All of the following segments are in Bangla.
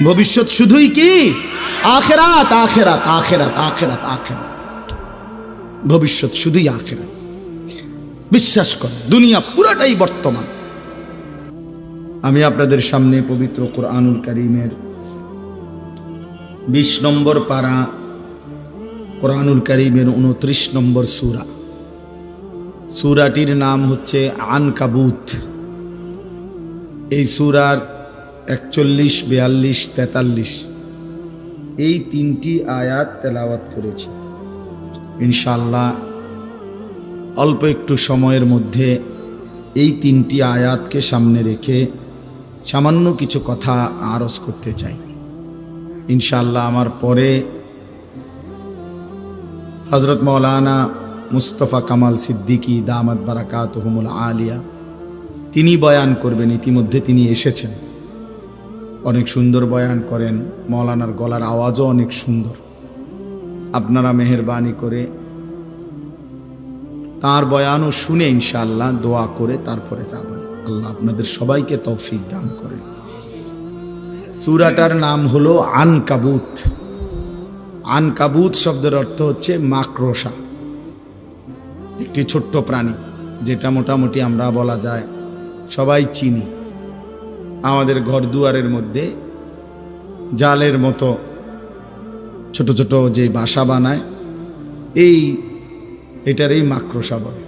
ভবিষ্যৎ শুধুই কি আখিরাত, আখিরাত, আখিরাত, আখিরাত, আখিরাত। ভবিষ্যৎ শুধুই আখিরাত। বিশ্বাস কর, দুনিয়া পুরোটাই বর্তমান। আমি আপনাদের সামনে পবিত্র কোরআনুল কারীমের 20 নম্বর পারা, কোরআনুল কারীমের 29 নম্বর সূরা। সূরাটির নাম হচ্ছে আনকাবুত। এই সূরার 41, 42, 43 এই 3টি আয়াত তেলাওয়াত করেছি। ইনশাআল্লাহ অল্প একটু সময়ের মধ্যে এই 3টি আয়াতকে সামনে রেখে সামান্য কিছু কথা আরজ করতে চাই। ইনশাআল্লাহ আমার পরে হযরত মাওলানা মুস্তাফা কামাল সিদ্দিকী দামাত বারাকাতুহুমুল আলিয়া তিনি বয়ান করবেন। ইতিমধ্যে তিনি এসেছেন, অনেক সুন্দর বয়ান করেন। মাওলানার গলার আওয়াজও অনেক সুন্দর। আপনারা মেহেরবানি করে তার বয়ানও শুনে ইনশাআল্লাহ দোয়া করে তারপরে যাবেন। আল্লাহ আপনাদের সবাইকে তৌফিক দান করেন। সূরাটার নাম হলো আনকাবুত। আনকাবুত শব্দের অর্থ হচ্ছে মাকড়সা, একটি ছোট্ট প্রাণী যেটা মোটামুটি আমরা বলা যায় সবাই চিনি। আমাদের ঘর দুয়ারের মধ্যে জালের মতো ছোট ছোট যে বাসা বানায়, এটারই মাকড়সা বলে।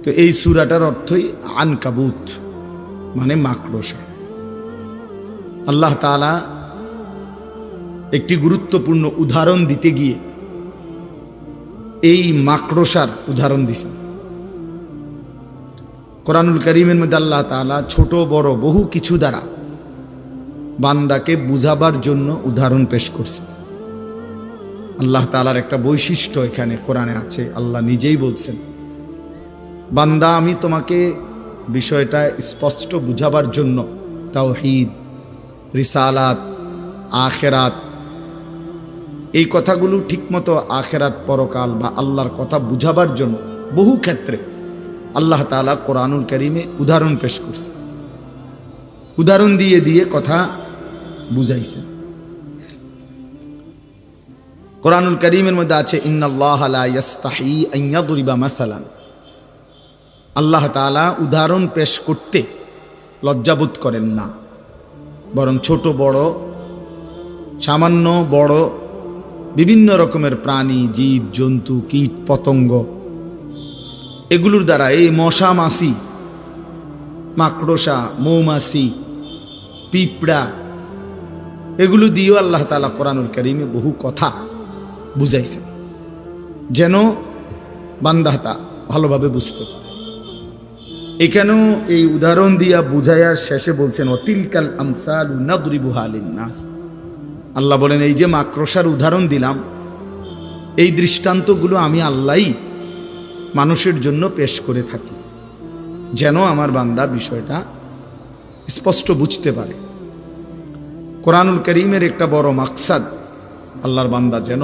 তো এই সূরাটার অর্থই আনকাবুত, মানে মাকড়সা। আল্লাহ তাআলা একটি গুরুত্বপূর্ণ উদাহরণ দিতে গিয়ে এই মাকড়সার উদাহরণ দিয়েছেন। কোরআনুল কারীমের মধ্যে আল্লাহ তাআলা ছোট বড় বহু কিছু দ্বারা বান্দাকে বুঝাবার জন্য উদাহরণ পেশ করছে। আল্লাহ তাআলার একটা বৈশিষ্ট্য এখানে কোরআনে আছে। আল্লাহ নিজেই বলছেন, বান্দা আমি তোমাকে বিষয়টা স্পষ্ট বুঝাবার জন্য তাওহীদ, রিসালাত, আখিরাত, এই কথাগুলো ঠিকমতো আখিরাত, পরকাল বা আল্লাহর কথা বুঝাবার জন্য বহু ক্ষেত্রে আল্লাহ তাআলা কোরআনুল কারীমে উদাহরণ পেশ করছে। উদাহরণ দিয়ে দিয়ে কথা বুঝাইছে। কোরআনুল কারীমের মধ্যে আছে ইন্নাল্লাহা লা ইয়াস্তাহি আন ইয়াদরিবা মাসালান। আল্লাহ তাআলা উদাহরণ পেশ করতে লজ্জাবোধ করেন না, বরং ছোট বড়, সামান্য বড় বিভিন্ন রকমের প্রাণী, জীব জন্তু, কীট পতঙ্গ, এগুলোর দ্বারা, এই মশা মাছি, মাকড়সা, মৌমাছি, পিঁপড়া, এগুলো দিয়েও আল্লাহ তাআলা কোরআনুল কারীমে বহু কথা বুঝাইছেন, যেন বান্দা তা ভালোভাবে বুঝতে পারে। এখানেও এই উদাহরণ দিয়া বুঝাইয়ার শেষে বলছেন ওয়াতিলকাল আমসালু নাদরিবুহা লিন-নাস। আল্লাহ বলেন, এই যে মাকড়সার উদাহরণ দিলাম, এই দৃষ্টান্তগুলো আমি আল্লাহই মানুষের জন্য পেশ করে থাকি, যেন আমার বান্দা বিষয়টা স্পষ্ট বুঝতে পারে। কোরআনুল কারীমের একটা বড় মাকসাদ আল্লাহর বান্দা যেন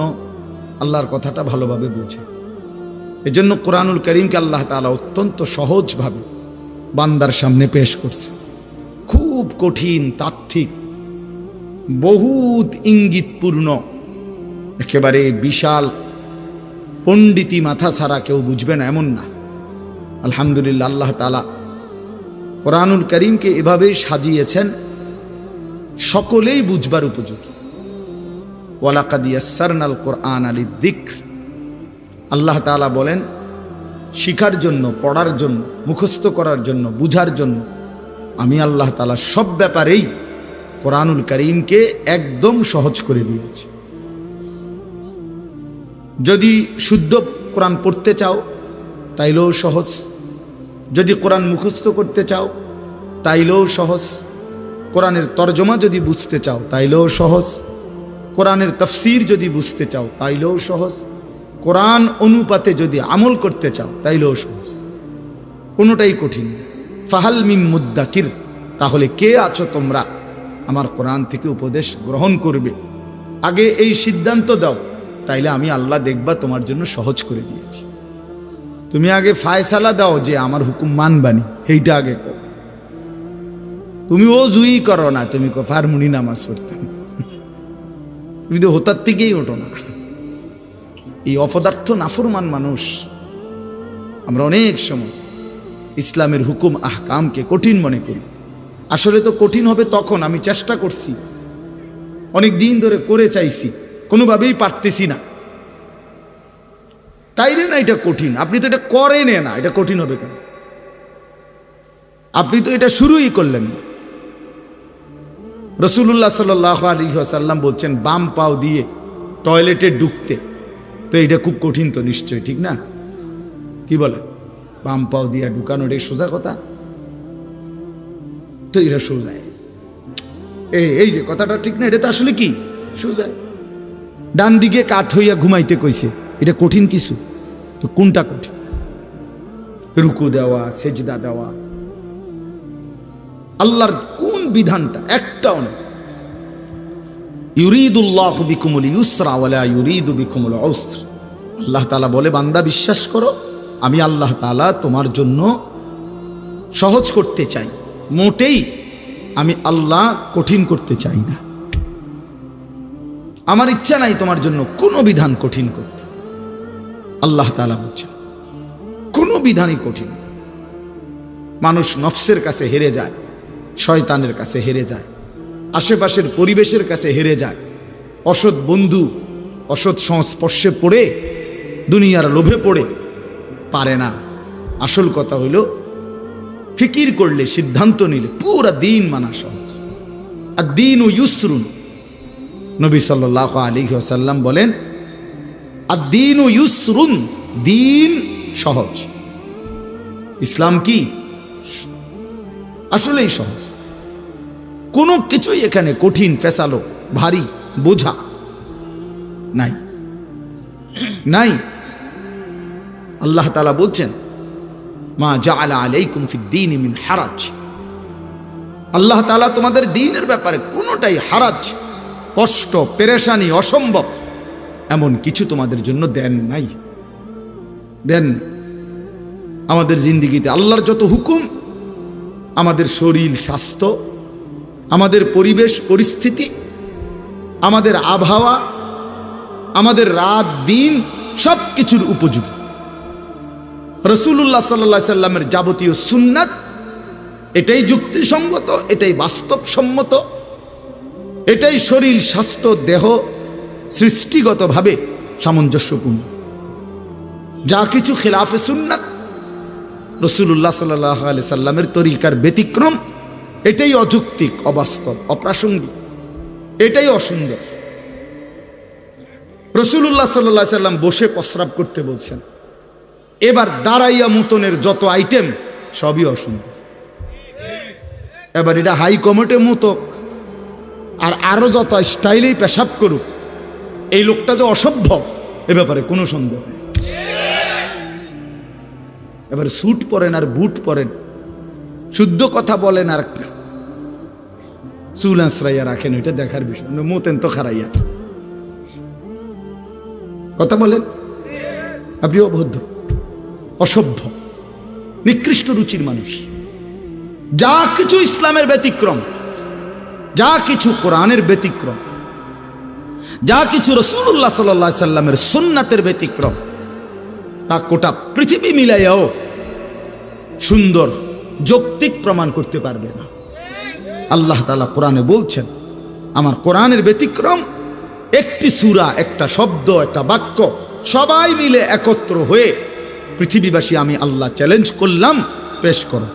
আল্লাহর কথাটা ভালোভাবে বুঝে। এজন্য কোরআনুল কারীমকে আল্লাহ তাআলা অত্যন্ত সহজভাবে বান্দার সামনে পেশ করছে। খুব কঠিন, তাত্ত্বিক, বহুত ইঙ্গিতপূর্ণ, একেবারে বিশাল পণ্ডিতি মাথা ছাড়া কেউ বুঝবে না এমন না। আলহামদুলিল্লাহ, আল্লাহ তাআলা কোরআনুল কারীমকে এভাবে সাজিয়েছেন সকলেই বুঝবার উপযোগী। ওয়ালাকাদ ইয়াসসারনাল কুরআনা লিয-যিকর। আল্লাহ তাআলা বলেন, শিখার জন্য, পড়ার জন্য, মুখস্থ করার জন্য, বুঝার জন্য আমি আল্লাহ তাআলা সব ব্যাপারেই কোরআনুল কারীমকে একদম সহজ করে দিয়েছি। যদি শুদ্ধ কোরআন পড়তে চাও তাইলেও সহজ, যদি কোরআন মুখস্থ করতে চাও তাইলেও সহজ, কোরআনের তরজমা যদি বুঝতে চাও তাইলেও সহজ, কোরআনের তাফসীর যদি বুঝতে চাও তাইলেও সহজ, কোরআন অনুপাতে যদি আমল করতে চাও তাইলেও সহজ, কোনোটাই কঠিন। ফাহাল মিন মুদ্দাকির, তাহলে কে আছো তোমরা আমার কোরআন থেকে উপদেশ গ্রহণ করবে? আগে এই সিদ্ধান্ত দাও, তাইলে আমি আল্লাহ দেখবা তোমার জন্য সহজ করে দিয়েছি। তুমি আগে ফায়সালা দাও যে আমার হুকুম মানবানি, এইটা আগে করো। তুমি অজুই করো না, তুমি ফারমুনি নামাজ পড়তাম, তুমি তো হোতার থেকেই ওঠো না। এই অপদার্থ নাফরমান মানুষ আমরা অনেক সময় ইসলামের হুকুম আহকামকে কঠিন মনে করি। আসলে তো কঠিন হবে তখন, আমি চেষ্টা করছি, অনেক দিন ধরে করে চাইছি, কোনোভাবেই পারতেছি না, তাইলে না এটা কঠিন। আপনি তো এটা করেন না, এটা কঠিন হবে কেন? আপনি তো এটা শুরুই করলেন না। রাসূলুল্লাহ সাল্লাল্লাহু আলাইহি ওয়াসাল্লাম বলছেন বাম পাও দিয়ে টয়লেটে ঢুকতে, তো এটা খুব কঠিন তো নিশ্চয়, ঠিক না? কি বলে, বাম পাও দিয়ে ঢুকানো এটা সোজা কথা? তো এটা সোজা, এই যে কথাটা ঠিক না, এটা তো আসলে কি সোজা। ডান দিকে কাত হইয়া ঘুমাইতে কইছে, এটা কঠিন কিছু? তো কোনটা কঠিন? রুকু দেওয়া, সেজদা দেওয়া, আল্লাহর কোন বিধানটা? একটাও না। ইউরিদুল্লাহু বিকুমুল ইউসরা ওয়ালা ইউরিদু বিকুমুল উসর। আল্লাহ তাআলা বলে, বান্দা বিশ্বাস করো, আমি আল্লাহ তাআলা তোমার জন্য সহজ করতে চাই, মোটেই আমি আল্লাহ কঠিন করতে চাই না। আমার ইচ্ছা নাই তোমার জন্য কোনো বিধান কঠিন করতে। আল্লাহ তাআলা বলছেন কোনো বিধানই কঠিন। মানুষ নফসের কাছে হেরে যায়, শয়তানের কাছে হেরে যায়, আশেপাশের পরিবেশের কাছে হেরে যায়, অসৎ বন্ধু, অসৎ সংস্পর্শে পড়ে, দুনিয়ার লোভে পড়ে পারে না। আসল কথা হইল ফিকির করলে, সিদ্ধান্ত নিলে পুরা দিন মানা সহজ। আর দিন ও ইউসরুন, নবী সাল্লাল্লাহু আলাইহি ওয়াসাল্লাম বলেন আর দিন ও ইউসরুন, দিন সহজ। ইসলাম কি আসলেই সহজ, কোনো কিছুই এখানে কঠিন, ফেসালো, ভারী, বোঝা নাই, নাই। আল্লাহ তাআলা বলছেন মা জাআলা আলাইকুম ফিদ-দীনি মিন হারাজ। আল্লাহ তাআলা তোমাদের দ্বীনের ব্যাপারে কোনোটাই হারাজ, কষ্ট, পেরেশানি, অসম্ভব এমন কিছু তোমাদের জন্য দেন নাই, দেন। আমাদের জিন্দেগিতে আল্লাহর যত হুকুম, আমাদের শরীর স্বাস্থ্য, আমাদের পরিবেশ পরিস্থিতি, আমাদের আবহাওয়া, আমাদের রাত দিন, সব কিছুর উপযোগী। রাসূলুল্লাহ সাল্লাল্লাহু আলাইহি সাল্লামের যাবতীয় সুন্নাত, এটাই যুক্তিসঙ্গত, এটাই বাস্তবসম্মত, এটাই শরীর স্বাস্থ্য দেহ সৃষ্টিগতভাবে সামঞ্জস্যপূর্ণ। যা কিছু খেলাফে সুন্নাত, রাসূলুল্লাহ সাল্লাল্লাহু আলাইহি সাল্লামের তরিকার ব্যতিক্রম, এটাই অযৌক্তিক, অবাস্তব, অপ্রাসঙ্গিক, এটাই অসুন্দর। রাসূলুল্লাহ সাল্লাল্লাহু আলাইহি সাল্লাম বসে প্রস্রাব করতে বলছেন, এবার দাঁড়াইয়া মুতনের যত আইটেম সবই অসুন্দর। এবার এটা হাই কমোটে মুতক আর আরো যত স্টাইলেই পেশাব করুক, এই লোকটা যে অসভ্য এ ব্যাপারে কোনো সন্দেহ নেই। এবার স্যুট পরেন আর বুট পরেন, শুদ্ধ কথা বলেন আর চুল আঁচড়াইয়া রাখেন, ওইটা দেখার বিষয়। মোতেন তো খারাইয়া কথা বলেন, আপনি অভদ্র, অসভ্য, নিকৃষ্ট রুচির মানুষ। যা কিছু ইসলামের ব্যতিক্রম, যা কিছু কোরআনের ব্যতিক্রম, যা কিছু রাসূলুল্লাহ সাল্লাল্লাহু আলাইহি সাল্লামের সুন্নাতের ব্যতিক্রম, তা গোটা পৃথিবী মিলাইয়াও সুন্দর যৌক্তিক প্রমাণ করতে পারবে না। আল্লাহ তাআলা কোরআনে বলছেন, আমার কোরআনের ব্যতিক্রম একটি সূরা, একটা শব্দ, একটা বাক্য, সবাই মিলে একত্র হয়ে পৃথিবীবাসী আমি আল্লাহ চ্যালেঞ্জ করলাম, পেশ করো,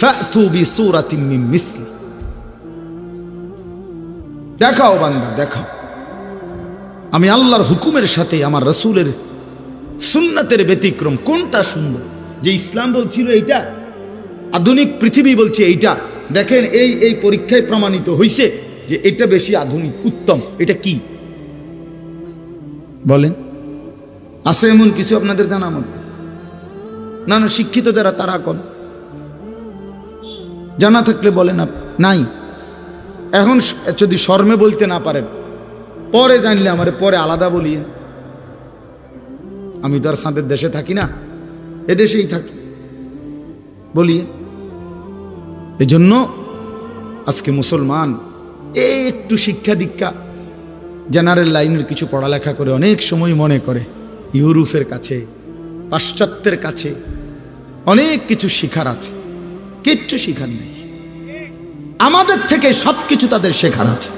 ফাতু বিসূরাতিন মিন মিসলি। দেখাও বান্দা, দেখাও আমি আল্লাহর হুকুমের সাথে আমার রাসূলের সুন্নাতের ব্যতিক্রম কোনটা সুন্দর। যে ইসলাম বলছিল এইটা, আধুনিক পৃথিবী বলছে এইটা, দেখেন এই এই পরীক্ষায় প্রমাণিত হয়েছে যে এটা বেশি আধুনিক, উত্তম। এটা কি বলেন? আছে এমন কিছু আপনাদের জানা মধ্যে? না না, শিক্ষিত যারা তারা কোন জানা থাকলে বলেন। নাই, এখন যদি শর্মে বলতে না পারেন, পরে জানলে আমারে পরে আলাদা বলিয়ে। আমি তো আর সাঁদের দেশে থাকি না, এদেশেই থাকি, বলিয়ে। এজন্য আজকে মুসলমান এই একটু শিক্ষা দীক্ষা জেনারেল লাইনের কিছু পড়ালেখা করে অনেক সময় মনে করে ইউরোপের কাছে, পাশ্চাত্যের কাছে অনেক কিছু শিখার আছে। কিচ্ছু শিখার নেই, আমাদের থেকে সবকিছু তাদের শেখার আছে।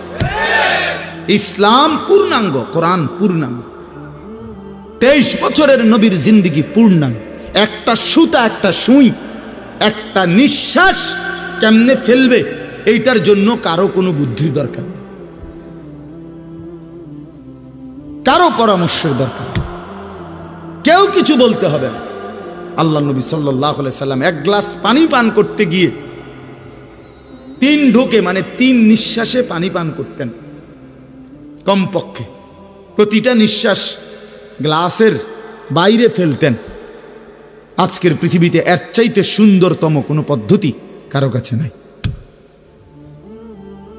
ইসলাম পূর্ণাঙ্গ, কোরআন পূর্ণাঙ্গ, 23 বছরের নবীর জিন্দেগি পূর্ণাঙ্গ। একটা সুতা, একটা সুই, একটা নিঃশ্বাস কেমনে ফেলবে এইটার জন্য কারো কোনো বুদ্ধির দরকার নেই, কারো পরামর্শের দরকার, কেউ কিছু বলতে হবে না। আল্লাহ নবী সাল্লাল্লাহু আলাইহি সাল্লাম এক গ্লাস পানি পান করতে গিয়ে 3 ঢোকে মানে 3 নিঃশ্বাসে পানি পান করতেন কমপক্ষে। প্রতিটা নিঃশ্বাস গ্লাসের বাইরে ফেলতেন। আজকের পৃথিবীতে এর চাইতে সুন্দরতম কোনো পদ্ধতি কারো কাছে নাই,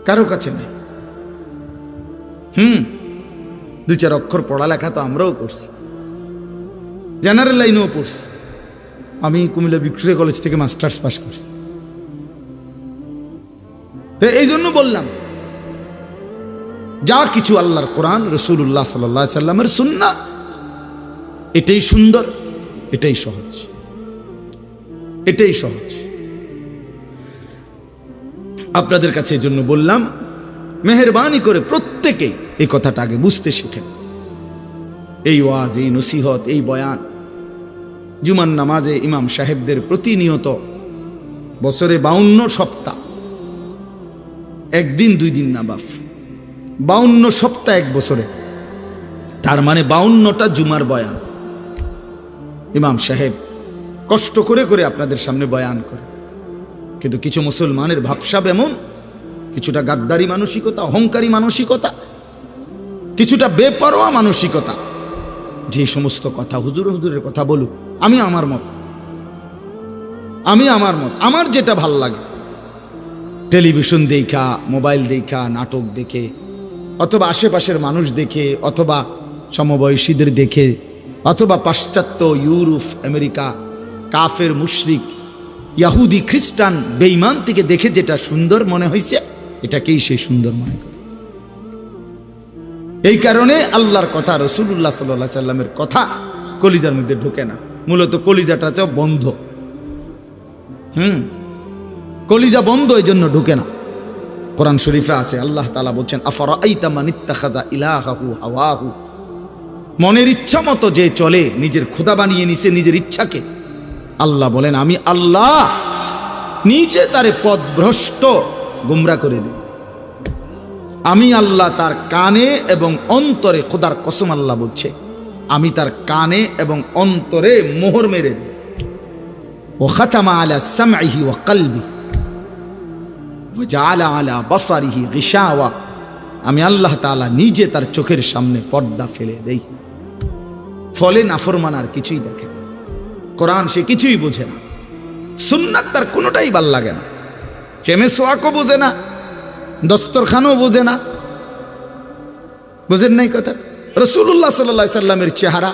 কারো কাছে নাই। 2-4 অক্ষর পড়ালেখা তো আমরাও করছি, জেনারেল লাইনেও পড়ছি। আমি কুমিল্লা ভিক্টোরিয়া কলেজ থেকে মাস্টার্স পাস করছি। তো এই জন্য বললাম, যা কিছু আল্লাহর কোরআন, রাসূলুল্লাহ সাল্লাল্লাহু আলাইহি সাল্লামের সুন্নাহ, এটাই সুন্দর, এটাই সহজ, এটাই সহজ। আপনাদের কাছে এই জন্য বললাম, মেহেরবানি করে প্রত্যেকেই এই কথাটা আগে বুঝতে শিখেন। এই ওয়াজ, এই নসিহত, এই বয়ান, জুমার নামাজে ইমাম সাহেবদের প্রতিনিয়ত বছরে 52 সপ্তাহ, একদিন 2 দিন না বাপ, 52 সপ্তাহ এক বছরে, তার মানে 52টা জুমার বয়ান ইমাম সাহেব কষ্ট করে করে আপনাদের সামনে বয়ান করে। কিন্তু কিছু মুসলমানের ভাবসাব এমন, কিছুটা গাদ্দারি মানসিকতা, অহংকারী মানসিকতা, কিছুটা বেপরোয়া মানসিকতা, যে সমস্ত কথা হুজুরের কথা বলুক, আমি আমার মত, আমার যেটা ভাল লাগে, টেলিভিশন দেখা, মোবাইল দেখা, নাটক দেখে, অথবা আশেপাশের মানুষ দেখে, অথবা সমবয়সীদের দেখে, অথবা পাশ্চাত্য, ইউরোপ, আমেরিকা, কাফের, মুশরিক, ইয়াহুদি, খ্রিস্টান, বেঈমান থেকে দেখে যেটা সুন্দর মনে হয়েছে, এটাকেই সে সুন্দর মনে করে। এই কারণে আল্লাহর কথা, রাসূলুল্লাহ সাল্লাল্লাহু আলাইহি সাল্লামের কথা কলিজার মধ্যে ঢোকে না। মূলত কলিজাটা চাও বন্ধ, কলিজা বন্ধ, এই জন্য ঢোকে না। কোরআন শরীফে আছে, আল্লাহ তাআলা বলছেন, আফারাআইতা মান ইত্তাখাযা ইলাহাহু হাওয়াহু, মনের ইচ্ছা মতো যে চলে, নিজের খোদা বানিয়ে নিছে নিজের ইচ্ছাকে। আল্লাহ বলেন, আমি আল্লাহ নিজে তারে পথভ্রষ্ট, গুমরা করে দিই। আমি আল্লাহ তার কানে এবং অন্তরে, খোদার কসম আল্লাহ বলছে, আমি তার কানে এবং অন্তরে মোহর মেরে দিই। ওয়া খাতামা আলা সামঈহি ওয়া কলবিহি ওয়া জাআলা আলা বাসারিহি গিশাওয়া, আমি আল্লাহ তাআলা নিজে তার চোখের সামনে পর্দা ফেলে দেই। ফলে নাফরমান আর কিছুই দেখে না, কোরআন সে কিছুই বোঝে না, সুন্নাত তার কোনোটাই ভাল লাগে না, চেমে সোয়াকও বোঝে না, দস্তরখানও বোঝে না। বোঝেন নাই কথা? রাসূলুল্লাহ সাল্লাল্লাহু আলাইহি সাল্লামের চেহারা,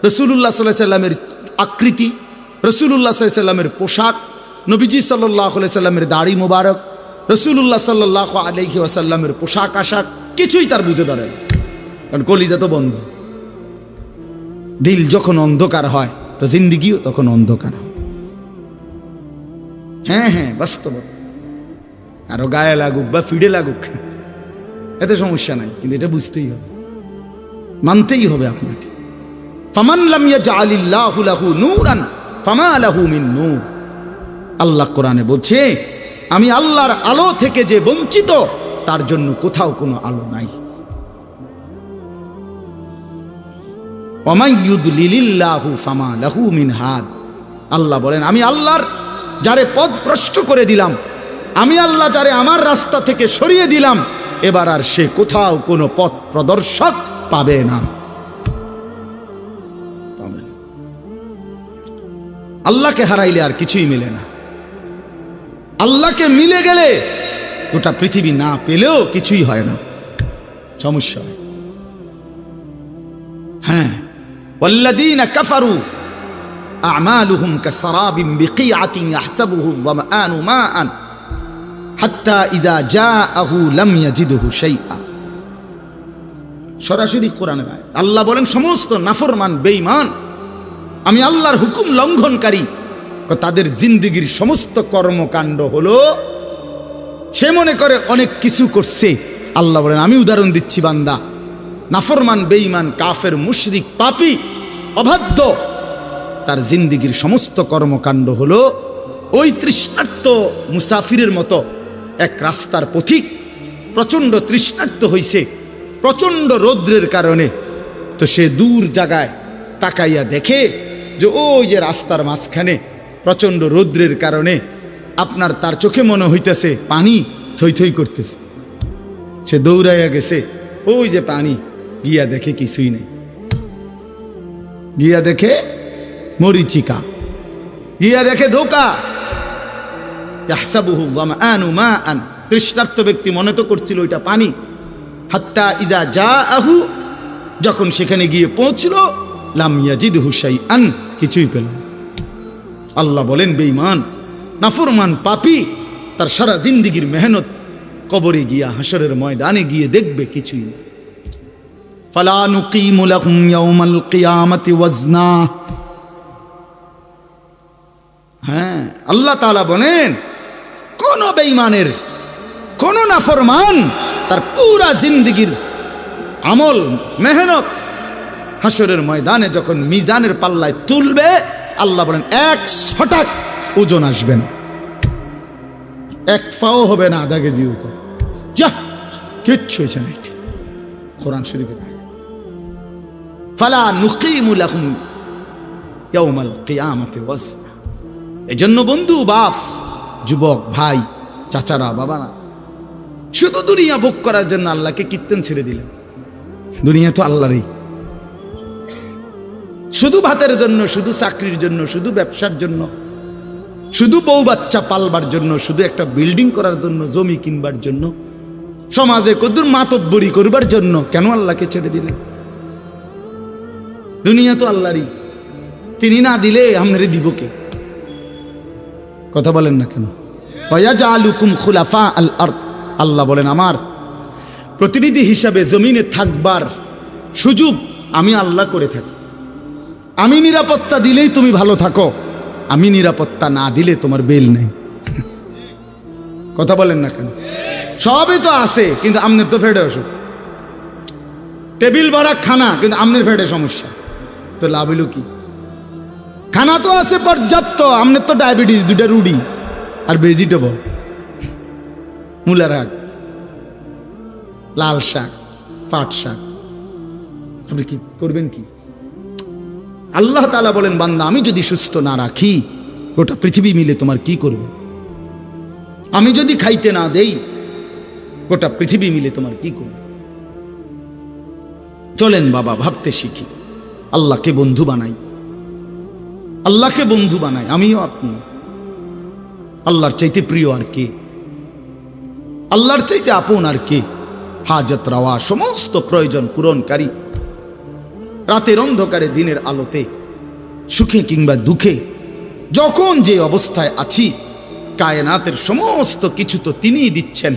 রাসূলুল্লাহ সাল্লাল্লাহু আলাইহি সাল্লামের আকৃতি, রাসূলুল্লাহ সাল্লাল্লাহু আলাইহি সাল্লামের পোশাক, নবীজি সাল্লাল্লাহু আলাইহি সাল্লামের দাড়ি মোবারক, রাসূলুল্লাহ সাল্লাল্লাহু আলাইহি ওয়াসাল্লামের পোশাক আশাক কিছুই তার বুঝে ধরে না, কারণ কলিজা তো বন্ধ। দিল যখন অন্ধকার হয় তো জিন্দেগিও তখন অন্ধকার হয়। হ্যাঁ, বাস্তবতা। আরো গায়ে লাগুক বা ফিডে লাগুক, এতে সমস্যা নাই, কিন্তু এটা বুঝতেই হবে, মানতেই হবে আপনাকে। ফামান লাম ইয়াজআলিল্লাহু লাহু নূরান ফামা লাহু মিন নূর, আল্লাহ কোরআনে বলছে, আমি আল্লাহর আলো থেকে যে বঞ্চিত, তার জন্য কোথাও কোনো আলো নাই। ওয়া মান ইউদলিলিল্লাহু ফামা লাহু মিন হাদ, আল্লাহ বলেন, আমি আল্লাহর যারে পথভ্রষ্ট করে দিলাম, আমি আল্লাহ যারে আমার রাস্তা থেকে সরিয়ে দিলাম, এবার আর সে কোথাও কোনো পথ প্রদর্শক পাবে না। আল্লাহকে হারাইলে আর কিছুই মিলে না। আল্লাহকে মিলে গেলে গোটা পৃথিবী না পেলেও কিছুই হয় না, সমস্যা হয়। হ্যাঁ, ওয়াল্লাযীনা কাফারু আ'মালুহুম কাসরাবিন বিকিআতিন ইয়াহসাবুহু আয-যামআনু মাআন হাত্তা ইজা জাআহু লাম ইয়াজিদহু শাইআ। সরাসরি কোরআনের আয়াত। আল্লাহ বলেন সমস্ত নাফরমান বেঈমান, আমি আল্লাহর হুকুম লঙ্ঘনকারী, তাদের জিন্দেগীর সমস্ত কর্মকাণ্ড হলো সে মনে করে অনেক কিছু করছে। আল্লাহ বলেন আমি উদাহরণ দিচ্ছি বান্দা, নাফরমান বেঈমান কাফের মুশরিক পাপী অবাধ্য, তার জিন্দেগীর সমস্ত কর্মকাণ্ড হলো ওই তৃষ্ণার্ত মুসাফিরের মতো। এক রাস্তার পথিক প্রচণ্ড তৃষ্ণার্ত হইছে প্রচণ্ড রৌদ্রের কারণে, তো সে দূর জায়গায় তাকাইয়া দেখে যে ওই যে রাস্তার মাঝখানে প্রচণ্ড রৌদ্রের কারণে আপনার তার চোখে মনে হইতেছে পানি থই থই করতেছে। সে দৌড়াইয়া গেছে, ওই যে পানি, গিয়া দেখে কিছুই নেই, গিয়া দেখে মরিচিকা, গিয়া দেখে ধোকা। ইয়াহসাবুহু যামআনু মাআন, তৃষ্ণার্ত ব্যক্তি মনে তো করছিল ওইটা পানি। হাত্তা ইজা জাআহু, যখন সেখানে গিয়ে পৌঁছলো, লাম ইয়াজিদহু শাইআন, কিছুই পেল না। আল্লাহ বলেন বেঈমান নাফরমান পাপী তার সারা জিন্দেগীর মেহনত কবরে গিয়া হাসরের ময়দানে গিয়ে দেখবে কিছুই না। ফালা নুকিমু লাহুম ইয়াউমাল কিয়ামাতি ওয়াজনা। হ্যাঁ, আল্লাহ তাআলা বলেন কোন বেঈমানের, কোন নাফরমান তার পুরা জিন্দেগীর আমল মেহনত হাসরের ময়দানে যখন মিজানের পাল্লায় তুলবে, আল্লাহ বলেন 100 ওজন আসবে না, এক পাও হবে না আধা কেজি ওজন। যা কিচ্ছু হয়েছে না। কোরআন শরীফে ফালা নুকিমু লাহুম ইয়াউমাল কিয়ামাতি ওয়াজনা। এজন্য বন্ধু, বাপ, যুবক, ভাই, চাচারা, বাবারা, শুধু দুনিয়া ভোগ করার জন্য আল্লাহকে কীর্তন ছেড়ে দিলেন। দুনিয়া তো আল্লাহরই। শুধু ভাতের জন্য, শুধু চাকরির জন্য, শুধু ব্যবসার জন্য, শুধু বউ বাচ্চা পালবার জন্য, শুধু একটা বিল্ডিং করার জন্য, জমি কিনবার জন্য, সমাজে কদ্দুর মাতব্বরি করবার জন্য কেন আল্লাহকে ছেড়ে দিলেন? দুনিয়া তো আল্লাহরই, তিনি না দিলে আমরে দিব কে? কথা বলেন না কেন? ওয়ায়াজআলুকুম খুলাফা আল আরদ। আল্লাহ বলেন আমার প্রতিনিধি হিসাবে জমিনে থাকবার সুযোগ আমি আল্লাহ করে থাকি। আমি নিরাপত্তা দিলেই তুমি ভালো থাকো, আমি নিরাপত্তা না দিলে তোমার বেল নেই। কথা বলেন না কেন? সবই তো আছে, কিন্তু আমনের তো ফেডে অসুখ। টেবিল ভরা খানা, কিন্তু আমনের ফেডে সমস্যা, তো লাভ হইল কি? খানা তো আছে পর্যাপ্ত, আমনের তো ডায়াবেটিস, 2টা রুটি আর ভেজিটেবল, মূলার শাক, লাল শাক, পাট শাক, আপনি কি করবেন কি? আল্লাহ তাআলা বলেন বান্দা আমি যদি সুস্থ না রাখি, গোটা পৃথিবী মিলে তোমার কি করবে? আমি যদি খাইতে না দেই, গোটা পৃথিবী মিলে তোমার কি করবে? চলেন বাবা ভাবতে শিখি, আল্লাহকে বন্ধু বানাই, আল্লাহকে বন্ধু বানাই, আমিও আপনি। আল্লাহর চাইতে প্রিয় আর কে? আল্লাহর চাইতে আপন আর কে? হাজত রাওয়া সমস্ত প্রয়োজন পূরণকারী, রাতের অন্ধকারে দিনের আলোতে, সুখে কিংবা দুঃখে, যখন যে অবস্থায় আছি, কায়নাতের সমস্ত কিছু তো তিনিই দিচ্ছেন।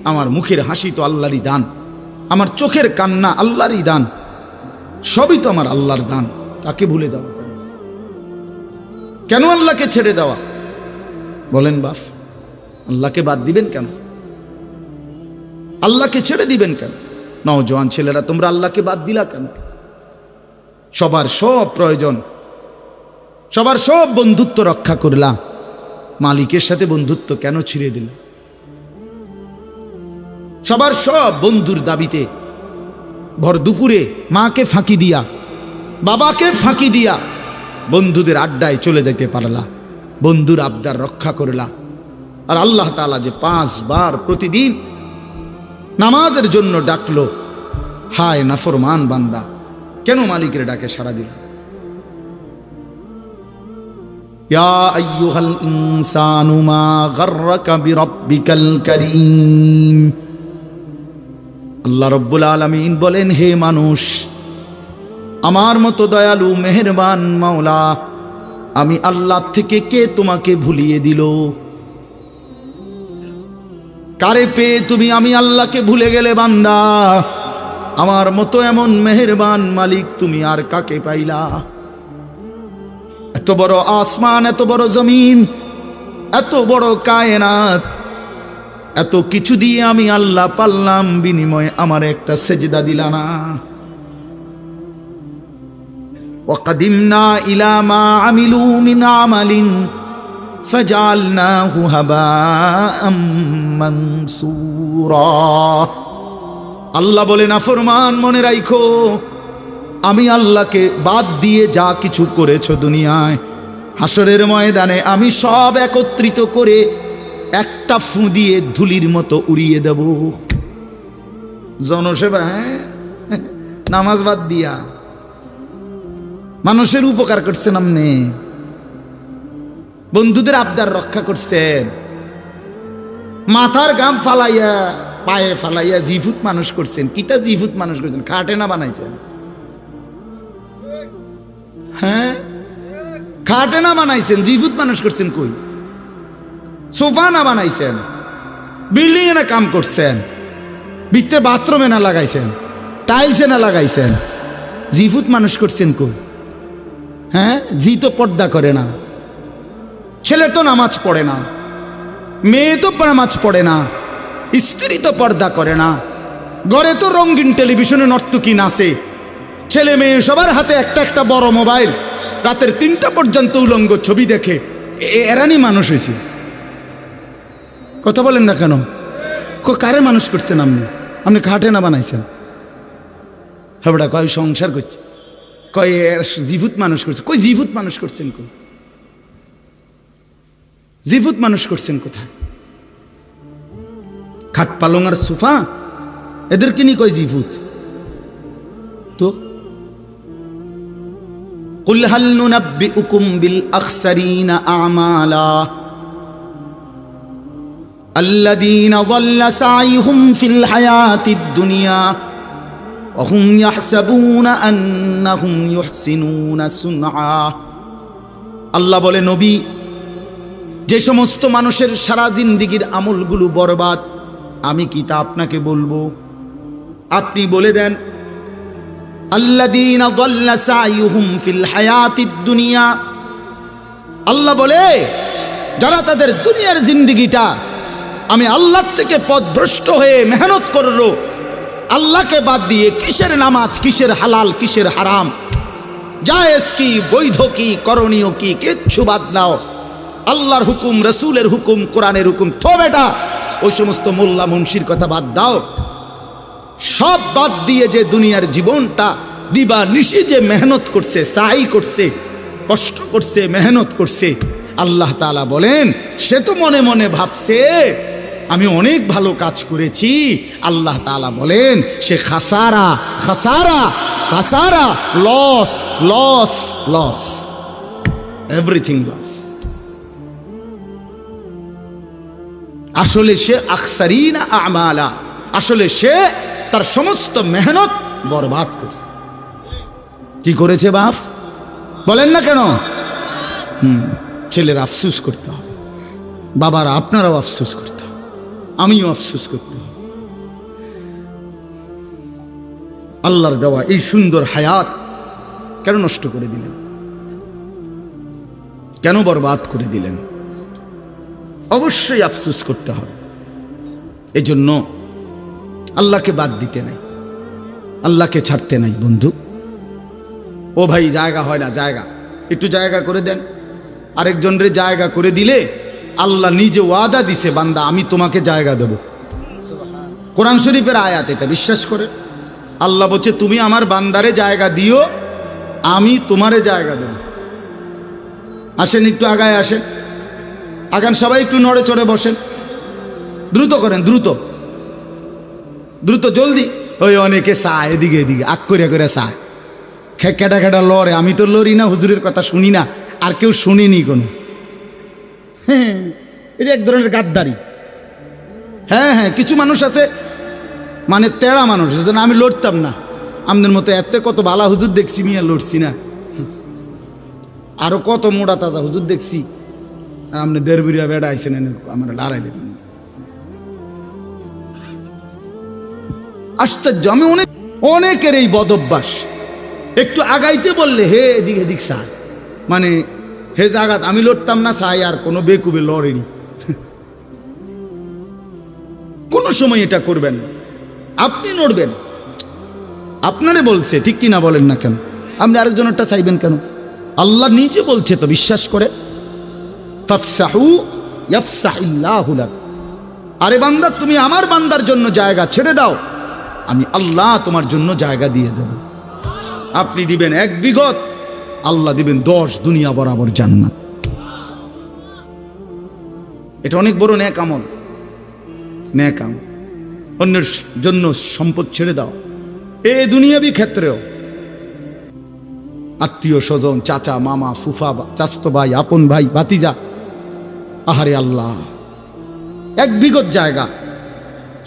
আমার মুখের হাসি তো আল্লাহরই দান, আমার চোখের কান্না আল্লাহরই দান, সবই তো আমার আল্লাহর দান। তাকে ভুলে যাওয়া কেন? কেন আল্লাহকে ছেড়ে দেওয়া? বলেন বাপ, আল্লাহকে বাদ দিবেন কেন? আল্লাহকে ছেড়ে দিবেন কেন? নওজোয়ান ছেলেরা তোমরা আল্লাহকে বাদ দিলা কেন? সবার সব প্রয়োজন, সবার সব বন্ধুত্ব রক্ষা করলা, মালিকের সাথে বন্ধুত্ব কেন ছিঁড়ে দিল? সবার সব বন্ধুর দাবিতে ভর দুপুরে মাকে ফাঁকি দিয়া, বাবাকে ফাঁকি দিয়া বন্ধুদের আড্ডায় চলে যাইতে পারলা, বন্ধুর আবদার রক্ষা করলা। আর আল্লাহ তাআলা যে 5 বার প্রতিদিন নামাজের জন্য ডাকলো, হায় নাফরমান বান্দা, কেন মালিকের ডাকে সাড়া দিল? ইয়া আইয়ুহাল ইনসানু মা গাররাকা বিরাব্বিকাল কারীম। আল্লাহ রাব্বুল আলামিন বলেন, হে মানুষ, আমার মতো দয়ালু মেহেরবান মাওলা আমি আল্লাহ থেকে কে তোমাকে ভুলিয়ে দিল? কারে পেয়ে তুমি আমি আল্লাহকে ভুলে গেলে বান্দা? আমার মতো এমন মেহেরবান মালিক তুমি আর কাকে পাইলা? এত বড় আসমান, এত বড় জমিন, এত বড় কায়নাত, এত কিছু দিয়ে আমি আল্লাহ পাল্লাম, বিনিময়ে আমার একটা সেজদা দিলা না। ওয়াকাদিমনা ইলা মা আমিলু মিন আমালিন ফাজআলনাহু হাবাআম মানসুরা। আল্লাহ বলে নাফরমান মনে রাখো, আমি আল্লাহকে বাদ দিয়ে যা কিছু করেছো দুনিয়ায়, হাসরের ময়দানে আমি সব একত্রিত করে একটা ফু দিয়ে ধুলির মতো উড়িয়ে দেব। জনসেবা, নামাজ বাদ দিয়া মানুষের উপকার করছেন, আপনি বন্ধুদের আবদার রক্ষা করছেন, মাথার গাম ফালাইয়া পায়ে ফালাইয়া জিফুত মানুষ করছেন। কিতা জিফুত মানুষ করছেন? খাটে না বানাইছেন? হ্যাঁ, খাটে না বানাইছেন, জিফুত মানুষ করছেন। কই সোফা না বানাইছেন, বিল্ডিং এ না কাম করছেন, ভিতরে বাথরুমে না লাগাইছেন, টাইলসে না লাগাইছেন, জিফুত মানুষ করছেন। কই? হ্যাঁ, জি তো পর্দা করে না, ছেলে তো নামাজ পড়ে না, মেয়ে তো নামাজ পড়ে না, স্ত্রী তো পর্দা করে না, ঘরে তো রঙিন টেলিভিশনে নর্তকী নাচে, ছেলে মেয়ে সবার হাতে একটা একটা বড় মোবাইল, রাতের 3টা পর্যন্ত উলঙ্গ ছবি দেখে। এরানি মানুষ হয়েছে? কথা বলেন না কেন? কারে মানুষ করছেন আপনি? আপনি খাটে না বানাইছেন? হ্যাঁ, কয় সংসার করছে, কয় জিভুত মানুষ করছে। কই জিভুত মানুষ করছেন? কই জিভুত মানুষ করছেন? কোথায়? খাট পালং আর সোফা, এদেরকে নিয়ে কয় জিভুত। তো কুল হাল নুনাব্বিউকুম বিল আখসারিনা আমালা আল্লাযীনা যাল্লা সাইহুম ফিল হায়াতিদ দুনিয়া ওয়া হুম ইয়াহসাবুনা আন্নাহুম ইউহসিনুনা সুনআ। আল্লাহ বলে, নবী, যে সমস্ত মানুষের সারা জিন্দেগীর আমলগুলো বরবাদ, আমি কি তা আপনাকে বলবো? আপনি বলে দেন, আল্লাযীনা যাল্লা সাইহুম ফিল হায়াতিদ দুনিয়া। আল্লাহ বলে, যারা তাদের দুনিয়ার জিন্দেগিটা আমি আল্লাহ থেকে পথভ্রষ্ট হয়ে মেহনত করলো, আল্লাহকে বাদ দিয়ে কিসের নামাজ, কিসের হালাল, কিসের হারাম, জায়েজ কি, বৈধ কি, করণীয় কি, কিচ্ছু বাদ নাও, আল্লাহর হুকুম, রসুলের হুকুম, কোরআনের হুকুম, তো বেটা ওই সমস্ত মোল্লা মুন্সির কথা বাদ দাও। সব বাদ দিয়ে যে দুনিয়ার জীবনটা দিবা নিশি যে মেহনত করছে, সাই করছে, কষ্ট করছে, মেহনত করছে, আল্লাহ তাআলা বলেন সে তো মনে মনে ভাবছে আমি অনেক ভালো কাজ করেছি। আল্লাহ তাআলা বলেন সে খাসারা, খাসারা, খাসারা, loss, loss, loss, everything loss. আসলে সে আখসারিনা আমালা, আসলে সে তার সমস্ত মেহনত বরবাদ করছে। কি করেছে বাপ? বলেন না কেন? ছেলের আফসোস করতে হবে, বাবারা আপনারাও আফসোস করতে হবে, আমিও আফসোস করতে হবে। আল্লাহর দেওয়া এই সুন্দর হায়াত কেন নষ্ট করে দিলেন? কেন বরবাদ করে দিলেন? অবশ্যই আফসোস করতে হবে। এজন্য আল্লাহকে বাদ দিতে নাই, আল্লাহকে ছাড়তে নাই। বন্ধু, ও ভাই, জায়গা হয় না, জায়গা একটু জায়গা করে দেন। আরেকজনের জায়গা করে দিলে আল্লাহ নিজে ওয়াদা দিছে, বান্দা আমি তোমাকে জায়গা দেব। কোরআন শরীফের আয়াত, এটা বিশ্বাস করে আল্লাহ বলছে তুমি আমার বান্দারে জায়গা দিও, আমি তোমারে জায়গা দেব। আসেন একটু আগায় আসেন, আগান সবাই, একটু নড়ে চড়ে বসেন, দ্রুত করেন, দ্রুত দ্রুত, জলদি। ওই অনেকে চায় এদিকে এদিকে, আগ করে করে চায়, খেটা খেটা লড়ে। আমি তো লড়ি না, হুজুরের কথা শুনি না, আর কেউ শুনিনি কোনো। হ্যাঁ, এটা এক ধরনের গাদ্দারি। হ্যাঁ হ্যাঁ, কিছু মানুষ আছে মানে তেড়া মানুষ, যেন আমি লড়তাম না। আমাদের মতো এত কত বালা হুজুর দেখছি, মিয়া লড়ছি না। আরো কত মোড়া তাজা হুজুর দেখছি, আপনি দেড় বিড়িয়া বেড়া আইসেন আমার লড়াই দেবেন। আশ্চর্য। আমি অনেকের এই বদ অভ্যাস, একটু আগাইতে বললে হে এদিক এদিক সায়, মানে হে জাগাত আমি লড়তাম না সাই, আর কোনো বেকুবে লড়েনি। কোনো সময় এটা করবেন না। আপনি নড়বেন, আপনারে বলছে, ঠিক কিনা বলেন না কেন? আপনি আরেকজনেরটা চাইবেন কেন? আল্লাহ নিজে বলছে তো, বিশ্বাস করে। ফাফসাহু ইয়াফসাহিল্লাহু লাক। আরে বান্দা, তুমি আমার বান্দার জন্য জায়গা ছেড়ে দাও, আমি আল্লাহ তোমার জন্য জায়গা দিয়ে দেব। আপনি দিবেন 1 বিঘত, আল্লাহ দিবেন 10 দুনিয়া বরাবর জান্নাত। এটা অনেক বড় নেক আমল। নেক আমল, অন্যের জন্য সম্পদ ছেড়ে দাও। এই দুনিয়াবি ক্ষেত্রেও আত্মীয় স্বজন, চাচা মামা ফুফা চাচতো ভাই আপন ভাই ভাতিজা, আহারে আল্লাহ 1 বিঘত জায়গা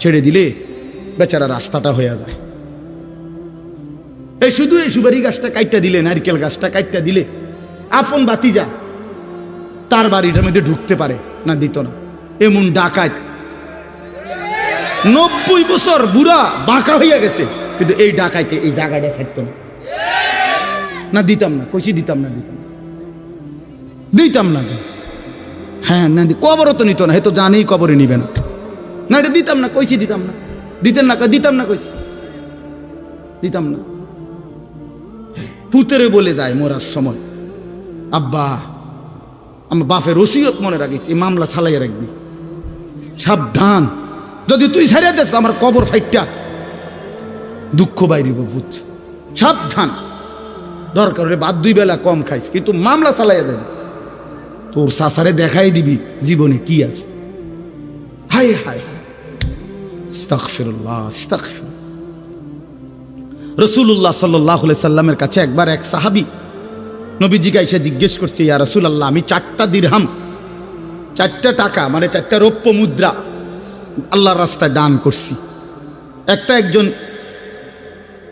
ছেড়ে দিলে বেচারা রাস্তাটা হয়ে যায়। এই শুধু এই সুপারি গাছটা কাইটটা দিলে, নারকেল গাছটা কাইটটা দিলে আপন ভাতিজা তার বাড়িটার মধ্যে ঢুকতে পারে না, দিত না। এমন ডাকাত 90 বছর বুড়া বাঁকা হইয়া গেছে, কিন্তু এই ডাকাইতে এই জায়গাটা ছাড়তো না। না দিতাম না, কইছি দিতাম না, দিতাম না। হ্যাঁ না, কবরও তো নিত না, হয়তো জানেই কবরে নিবে না। না এটা দিতাম না, কইছি দিতাম না। দিতেন না, দিতাম না, কইছি দিতাম না। পুতেরে বলে যায় মরার সময়, আব্বা আমার বাপের ওসিয়ত মনে রাখিস, এই মামলা চালাইয়া রাখবি, সাবধান, যদি তুই ছাড়িয়ে দেস আমার কবর ফাইটটা দুঃখ বাইরিব, বুঝ, সাবধান। দরকার হলে বাদ 2 বেলা কম খাইস, কিন্তু মামলা চালাইয়া দেবে, তোর সাসারে দেখাই দিবি জীবনে কি আছে। হায় হায়, আস্তাগফিরুল্লাহ আস্তাগফির। রাসূলুল্লাহ সাল্লাল্লাহু আলাইহি সাল্লামের কাছে একবার এক সাহাবী নবীজিকে এসে জিজ্ঞেস করছে, ইয়া রাসূলুল্লাহ, আমি 4টা দিরহাম, 4টা টাকা মানে 4টা রৌপ্য মুদ্রা আল্লাহর রাস্তায় দান করছি। একটা একজন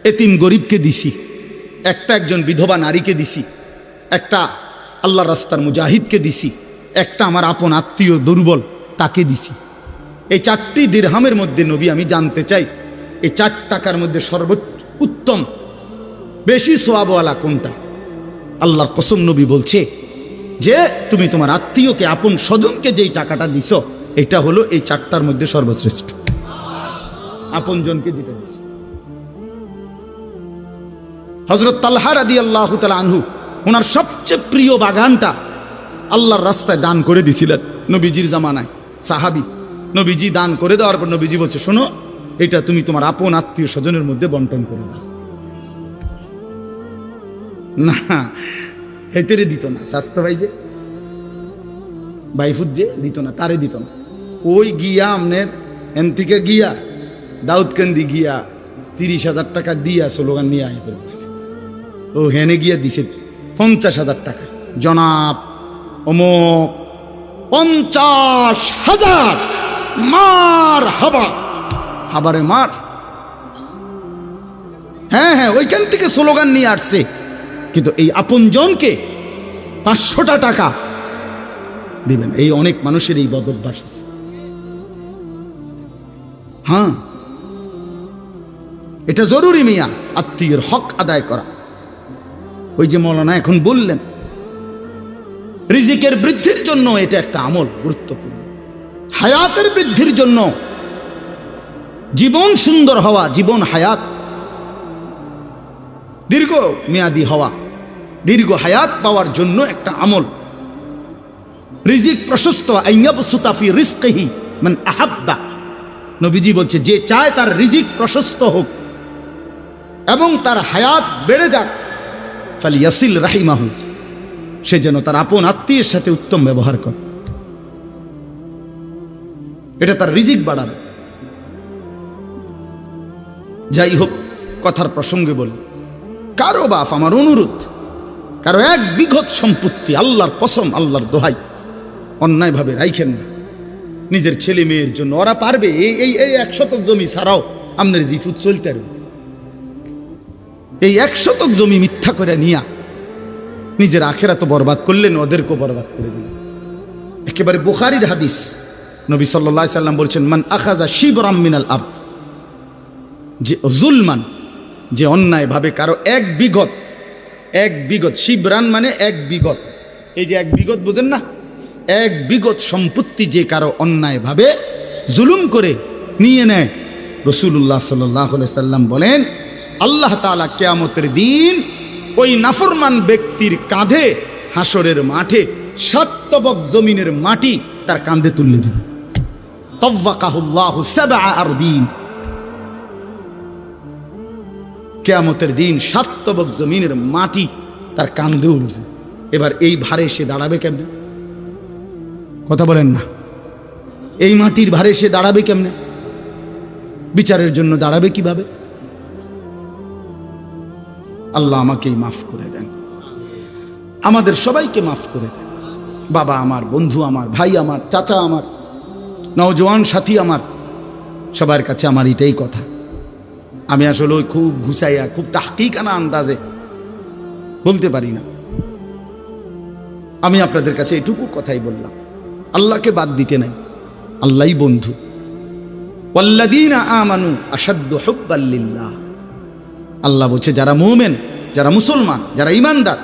এতিম গরিবকে দিছি, একটা একজন বিধবা নারীকে দিছি, একটা আল্লাহর রাস্তার মুজাহিদকে দিছি, একটা আমার আপন আত্মীয় দুর্বল তাকে দিছি। এই 4টি দিরহামের মধ্যে নবী আমি জানতে চাই, এই 4 টাকার মধ্যে সর্বোত্তম বেশি সওয়াবওয়ালা কোনটা? আল্লাহর কসম, নবী বলছে যে তুমি তোমার আত্মীয়কে আপন স্বজনকে যেই টাকাটা দিছো, এটা হলো এই 4টার মধ্যে সর্বশ্রেষ্ঠ। আপন জনকে যেটা দিছ। হযরত তালহা রাদিয়াল্লাহু তাআলা আনহু ওনার সবচেয়ে প্রিয় বাগানটা আল্লাহর রাস্তায় দান করে দিছিলেন নবীজির জামানায়। সাহাবী, নবীজি দান করে দেওয়ার পর নবীজি বলছে, শোনো, এটা তুমি তোমার আপন আত্মীয় স্বজনের মধ্যে বন্টন করে দাও। না, হেতেরে দিত না, স্বাস্থ্য ভাই যে বাইফুদ যে দিত না, তারে দিত না। ওই গিয়া আমনের এন থেকে গিয়া দাউদকান্দি গিয়া 30,000 টাকা দিয়া স্লোগান নিয়ে আই ফেলবে। ও হেনে গিয়া দিছে 50,000 টাকা, জনাব অমুক 50,000 মার হাবা, হাবারে মার। হ্যাঁ হ্যাঁ, ওইখান থেকে স্লোগান নিয়ে আসছে, কিন্তু এই আপন জনকে 500টা টাকা দিবেন। এই অনেক মানুষের এই বদ অভ্যাস আছে। হ্যাঁ, এটা জরুরি মিয়া, আত্মীয়ের হক আদায় করা। ওই যে মৌলানা এখন বললেন, রিজিকের বৃদ্ধির জন্য এটা একটা আমল গুরুত্বপূর্ণ, হায়াতের বৃদ্ধির জন্য, জীবন সুন্দর হওয়া, জীবন হায়াত দীর্ঘ মেয়াদি হওয়া, দীর্ঘ হায়াত পাওয়ার জন্য একটা আমল। রিজিক প্রশস্ত, আইয়াবসুতা ফি রিজকিহি মান আহাব্বা। নবীজি বলছে, যে চায় তার রিজিক প্রশস্ত হোক এবং তার হায়াত বেড়ে যাক, ফালিয়াসিল রাহিমাহু, সে যেন তার আপন আত্মীয়ের সাথে উত্তম ব্যবহার করে, এটা তার রিজিক বাড়াবে। যাই হোক, কথার প্রসঙ্গে বলি, কারো বাপ, আমার অনুরোধ, কারো 1 বিঘত সম্পত্তি, আল্লাহর কসম, আল্লাহর দোহাই, অন্যায়ভাবে রাইখেন না নিজের ছেলে মেয়ের জন্য। ওরা পারবে, এই 1 শতক জমি ছাড়াও আপনার জিফুত চলতে পারবে। এই 1 শতক জমি মিথ্যা করে নিয়া নিজের আখেরাত বরবাদ করলেন, ওদেরকেও বরবাদ করে দিলেন। একেবারে বুখারীর হাদিস, নবী সাল্লাল্লাহু আলাইহি সাল্লাম বলছেন, মান আখাযা শিবরাম মিনাল আরদ, যে জুলমান, যে অন্যায়ভাবে কারো এক বিগত শিবরান মানে এক বিগত, এই যে এক বিগত বোঝেন না, এক বিগত সম্পত্তি যে কারো অন্যায়ভাবে জুলুম করে নিয়ে নেয়, রাসূলুল্লাহ সাল্লাল্লাহু আলাইহি সাল্লাম বলেন আল্লাহ তাআলা কিয়ামতের দিন ওই নাফরমান ব্যক্তির কাঁধে হাসরের মাঠে 7 তবক জমিনের মাটি তার কাঁধে তুলে দিবে। তাওয়াকাহুল্লাহু 7 আরদিন, কিয়ামতের দিন 7 তবক জমিনের মাটি তার কাঁধে উঠবে। এবার এই ভারে সে দাঁড়াবে কেমনে? কথা বলেন না। এই মাটির ভারে সে দাঁড়াবে কেমনে? বিচারের জন্য দাঁড়াবে কিভাবে? আল্লাহ আমাকেই মাফ করে দেন, আমাদের সবাইকে মাফ করে দেন। বাবা আমার, বন্ধু আমার, ভাই আমার, চাচা আমার, নওজোয়ান সাথী আমার, সবার কাছে আমার এটাই কথা। আমি আসলে ওই খুব ঘুষাইয়া খুব তাহকিকানা আন্দাজে বলতে পারি না। আমি আপনাদের কাছে এটুকু কথাই বললাম, আল্লাহকে বাদ দিতে নাই, আল্লাহই বন্ধু। ওয়াল্লাযীনা আমানু আশাদ্দু হুব্বাল লিল্লাহ, আল্লাহ বলছে যারা মুমিন, যারা মুসলমান, যারা ঈমানদার,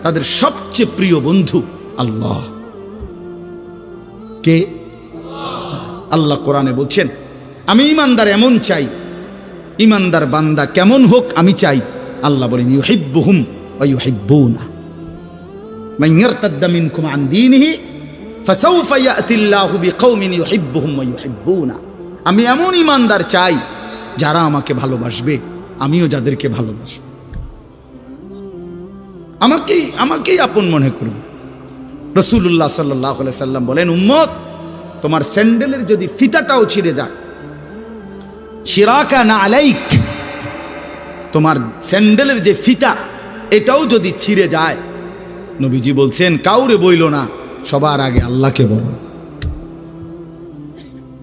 তাদের সবচেয়ে প্রিয় বন্ধু আল্লাহ। কে? আল্লাহ কোরআনে বলছেন আমি ঈমানদার এমন চাই, ঈমানদার বান্দা কেমন হোক আমি চাই। আল্লাহ বলেন ইউহিব্বুহুম ওয়া ইউহিব্বুনা মান ইয়ারতাদ্দা মিনকুম আন দীনিহি ফাসাউফা ইয়াতিল্লাহু বিকওমিন ইউহিব্বুহুম ওয়া ইউহিব্বুনা। আমি এমন ঈমানদার চাই যারা আমাকে ভালোবাসবে, আমিও যাদেরকে ভালোবাসব, আমাকেই আপন মনে করব। রাসূলুল্লাহ সাল্লাল্লাহু আলাইহি সাল্লাম বলেন উম্মত, তোমার স্যান্ডেলের যদি ফিতাটাও ছিঁড়ে যায়, শিরাকা না আলাইক, তোমার স্যান্ডেলের যে ফিতা এটাও যদি ছিঁড়ে যায়, নবীজি বলছেন কাউরে বইল না, সবার আগে আল্লাহকে বলো।